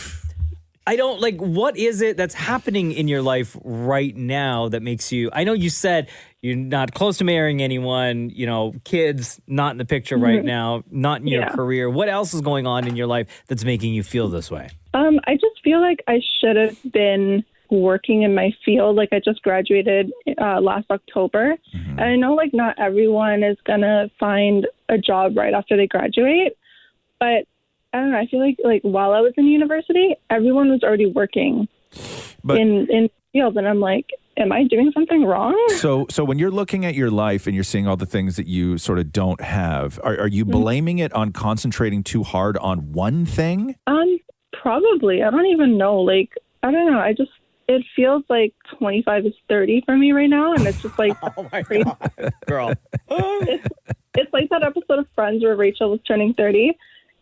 I don't like, what is it that's happening in your life right now that makes you, I know you said you're not close to marrying anyone, you know, kids not in the picture right now, not in your career. What else is going on in your life that's making you feel this way? I just feel like I should have been working in my field. Like I just graduated last October. And I know like not everyone is going to find a job right after they graduate, but I don't know. I feel like while I was in university, everyone was already working in the field. And I'm like, am I doing something wrong? So when you're looking at your life and you're seeing all the things that you sort of don't have, are you blaming it on concentrating too hard on one thing? Probably. I don't even know. Like, I don't know. It feels like 25 is 30 for me right now. And it's just like, oh my God, girl. It's like that episode of Friends where Rachel was turning 30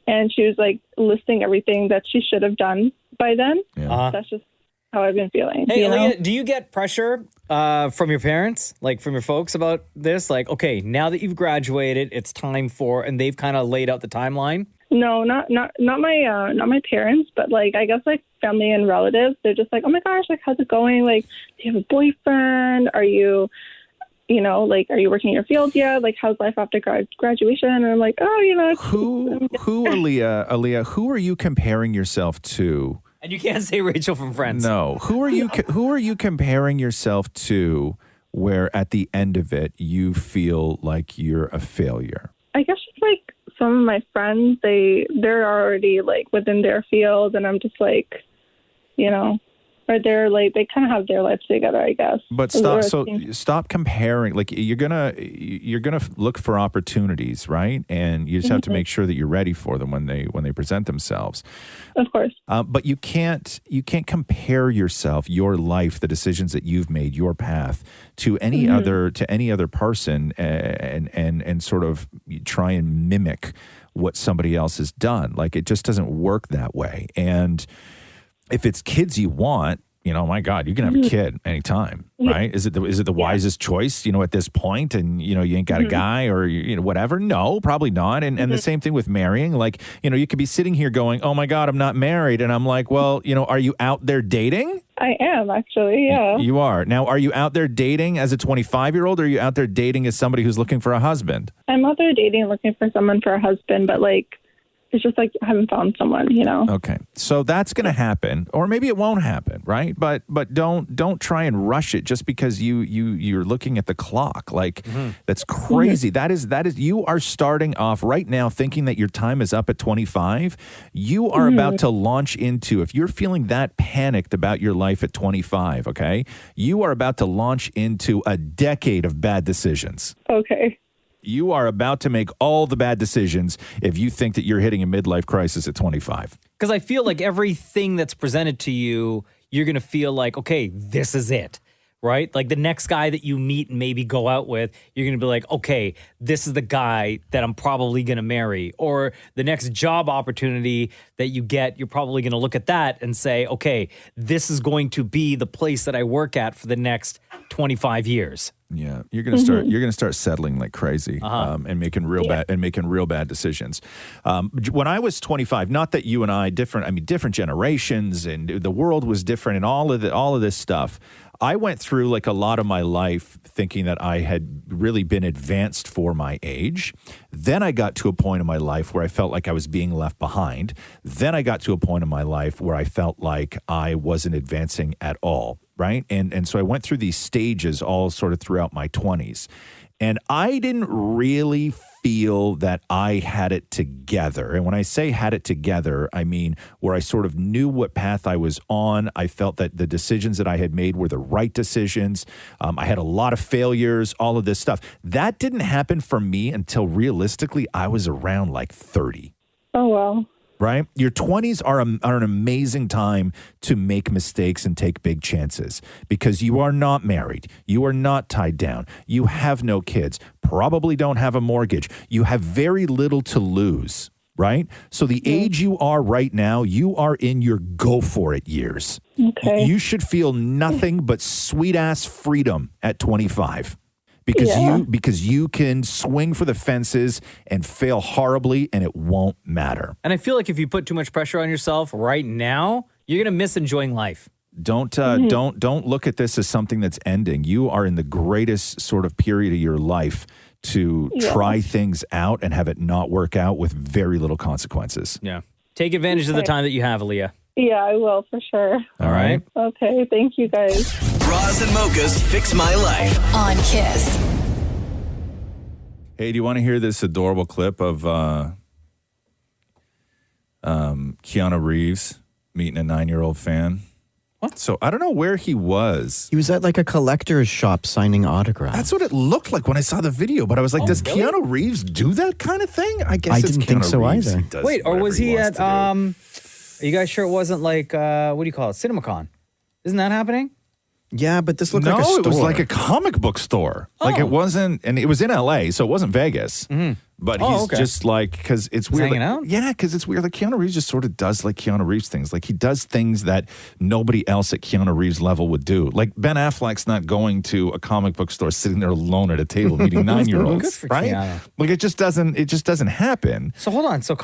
and she was like listing everything that she should have done by then. That's just how I've been feeling. Hey, you know? Aaliyah, do you get pressure from your parents, like from your folks about this? Like, okay, now that you've graduated, it's time for, and they've kind of laid out the timeline? No, not my parents, but like I guess like family and relatives. They're just like, oh my gosh, like how's it going? Like, do you have a boyfriend? Are you like, are you working in your field yet? Like, how's life after graduation? And I'm like, oh, you know. Who, Aaliyah, who are you comparing yourself to? And you can't say Rachel from Friends. No. Who are you comparing yourself to where at the end of it you feel like you're a failure? I guess just like some of my friends, they're already like within their field, and I'm just like, you know, or they're like, they kind of have their lives together, I guess. But stop comparing. Like you're gonna look for opportunities, right? And you just have to make sure that you're ready for them when they present themselves. Of course. But you can't compare yourself, your life, the decisions that you've made, your path to any other person, and sort of try and mimic what somebody else has done. Like it just doesn't work that way. And if it's kids you want, you know, my God, you can have a kid anytime, right? Is it the wisest choice, you know, at this point? And, you know, you ain't got a guy or, you know, whatever. No, probably not. And the same thing with marrying. Like, you know, you could be sitting here going, oh my God, I'm not married. And I'm like, well, you know, are you out there dating? I am actually, yeah. You are. Now, are you out there dating as a 25-year-old or are you out there dating as somebody who's looking for a husband? I'm out there dating, looking for someone for a husband, but like, it's just like I haven't found someone, you know. Okay, so that's going to happen, or maybe it won't happen, right? But don't try and rush it just because you're looking at the clock. Like that's crazy. That is you are starting off right now thinking that your time is up at 25. You are about to launch into, if you're feeling that panicked about your life at 25, okay, you are about to launch into a decade of bad decisions. Okay. You are about to make all the bad decisions if you think that you're hitting a midlife crisis at 25. Because I feel like everything that's presented to you, you're going to feel like, okay, this is it, right? Like the next guy that you meet and maybe go out with, you're going to be like, okay, this is the guy that I'm probably going to marry. Or the next job opportunity that you get, you're probably going to look at that and say, okay, this is going to be the place that I work at for the next 25 years. Yeah, you're gonna start. You're gonna start settling like crazy, and making real bad decisions. When I was 25, not that you and I different generations, and the world was different, and all of this stuff. I went through like a lot of my life thinking that I had really been advanced for my age. Then I got to a point in my life where I felt like I was being left behind. Then I got to a point in my life where I felt like I wasn't advancing at all. Right. And so I went through these stages all sort of throughout my 20s. And I didn't really feel that I had it together. And when I say had it together, I mean where I sort of knew what path I was on. I felt that the decisions that I had made were the right decisions. I had a lot of failures, all of this stuff. That didn't happen for me until realistically I was around like 30. Oh, wow. Right? Your 20s are an amazing time to make mistakes and take big chances because you are not married. You are not tied down. You have no kids, probably don't have a mortgage. You have very little to lose, right? So the age you are right now, you are in your go for it years. Okay. You should feel nothing but sweet ass freedom at 25. Because you can swing for the fences and fail horribly and it won't matter. And I feel like if you put too much pressure on yourself right now, you're going to miss enjoying life. Don't look at this as something that's ending. You are in the greatest sort of period of your life to try things out and have it not work out with very little consequences. Yeah. Take advantage of the time that you have, Aaliyah. Yeah, I will for sure. All right. Okay, thank you guys. Roz and Mocha's Fix My Life on Kiss. Hey, do you want to hear this adorable clip of Keanu Reeves meeting a 9-year-old fan? What? So I don't know where he was. He was at like a collector's shop signing autographs. That's what it looked like when I saw the video, but I was like, does really? Keanu Reeves do that kind of thing? I guess I it's didn't Keanu think so Reeves. either. Wait, or was he at, are you guys sure it wasn't like, what do you call it, CinemaCon? Isn't that happening? Yeah, but this looked like a No, store. it was like a comic book store. Like it wasn't, and it was in LA, so it wasn't Vegas. But he's just like, because it's weird. Hanging like, out? Yeah, because it's weird. Like Keanu Reeves just sort of does like Keanu Reeves things. Like he does things that nobody else at Keanu Reeves' level would do. Like Ben Affleck's not going to a comic book store, sitting there alone at a table meeting 9-year-olds, Good for right? Keanu. Like it just doesn't happen. So hold on. So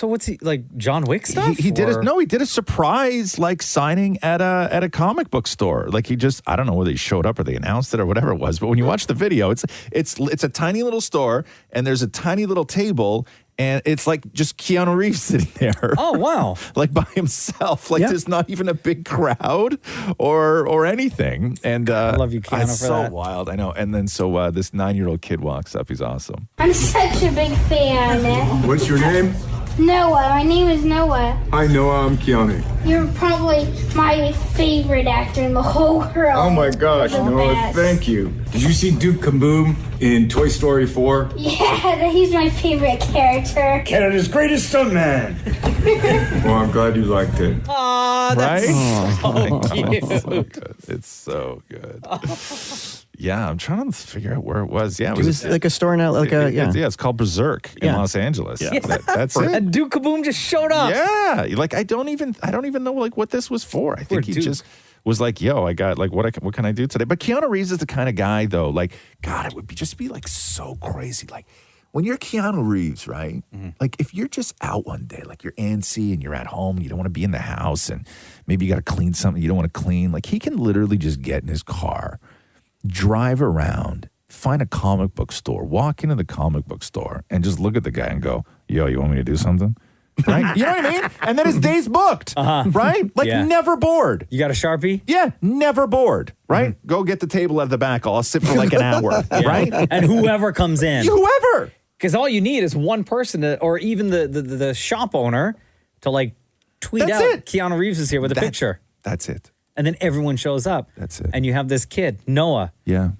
what's he, like John Wick stuff? He did he did a surprise like signing at a comic book store. Like he just, I don't know whether he showed up or they announced it or whatever it was. But when you watch the video, it's a tiny little store and there's a tiny tiny little table. And it's like just Keanu Reeves sitting there. Oh, wow. Like by himself. Like there's not even a big crowd or anything. And I love you, Keanu, it's for so that. wild. I know. And then so this 9-year-old kid walks up. He's awesome. I'm such a big fan. What's your name? Noah. My name is Noah. Hi, Noah. I'm Keanu. You're probably my favorite actor in the whole world. Oh my gosh, You're the Noah, best. thank you. Did you see Duke Kaboom in Toy Story 4? Yeah, he's my favorite character. Canada's greatest stuntman. Well, I'm glad you liked it. Aw, that's Right? so cute. It's so good. It's so good. Yeah, I'm trying to figure out where it was. Yeah, It was like a store in it's called Berserk in Yeah. Los Angeles. Yeah. That's it. And Duke Kaboom just showed up. Yeah, like I don't even know like what this was for. I think he just was like, "Yo, I got like what can I do today?" But Keanu Reeves is the kind of guy though. Like, God, it would be like so crazy. Like when you're Keanu Reeves, right? Like if you're just out one day, like you're antsy and you're at home, you don't want to be in the house, and maybe you got to clean something you don't want to clean. Like he can literally just get in his car, drive around, find a comic book store, walk into the comic book store, and just look at the guy and go, "Yo, you want me to do something?" Right? You know what I mean? And then his day's booked, right? Like never bored. You got a Sharpie? Yeah, never bored, right? Go get the table at the back. I'll sit for like an hour, right? And whoever comes in. Whoever. Because all you need is one person or even the shop owner to like tweet That's out it. Keanu Reeves is here with a picture. That's it. And then everyone shows up. That's it. And you have this kid, Noah, Yeah.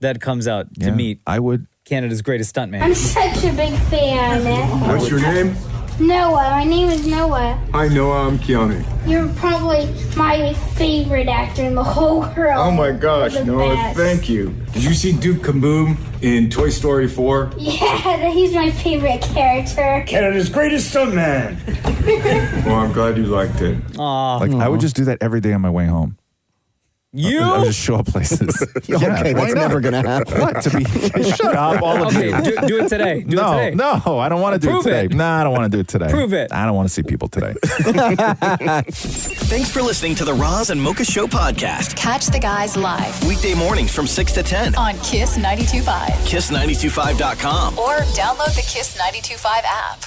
that comes out to meet Canada's greatest stuntman. I'm such a big fan. What's your name? Noah. My name is Noah. Hi, Noah. I'm Keanu. You're probably my favorite actor in the whole world. Oh my gosh, You're the Noah, best. thank you. Did you see Duke Kaboom in Toy Story 4? Yeah, he's my favorite character. Canada's greatest stuntman. Well, I'm glad you liked it. Like I would just do that every day on my way home. I would just show up places. Okay, why that's not? never going to happen. What? To be shut up, all of Okay, you. do it today. Do it today. No, I don't want to do Prove it today. it. No, I don't want to do it today. Prove it. I don't want to see people today. Thanks for listening to the Roz and Mocha Show podcast. Catch the guys live Weekday mornings from 6 to 10. on Kiss 92.5 Kiss925.com. or download the Kiss 92.5 app.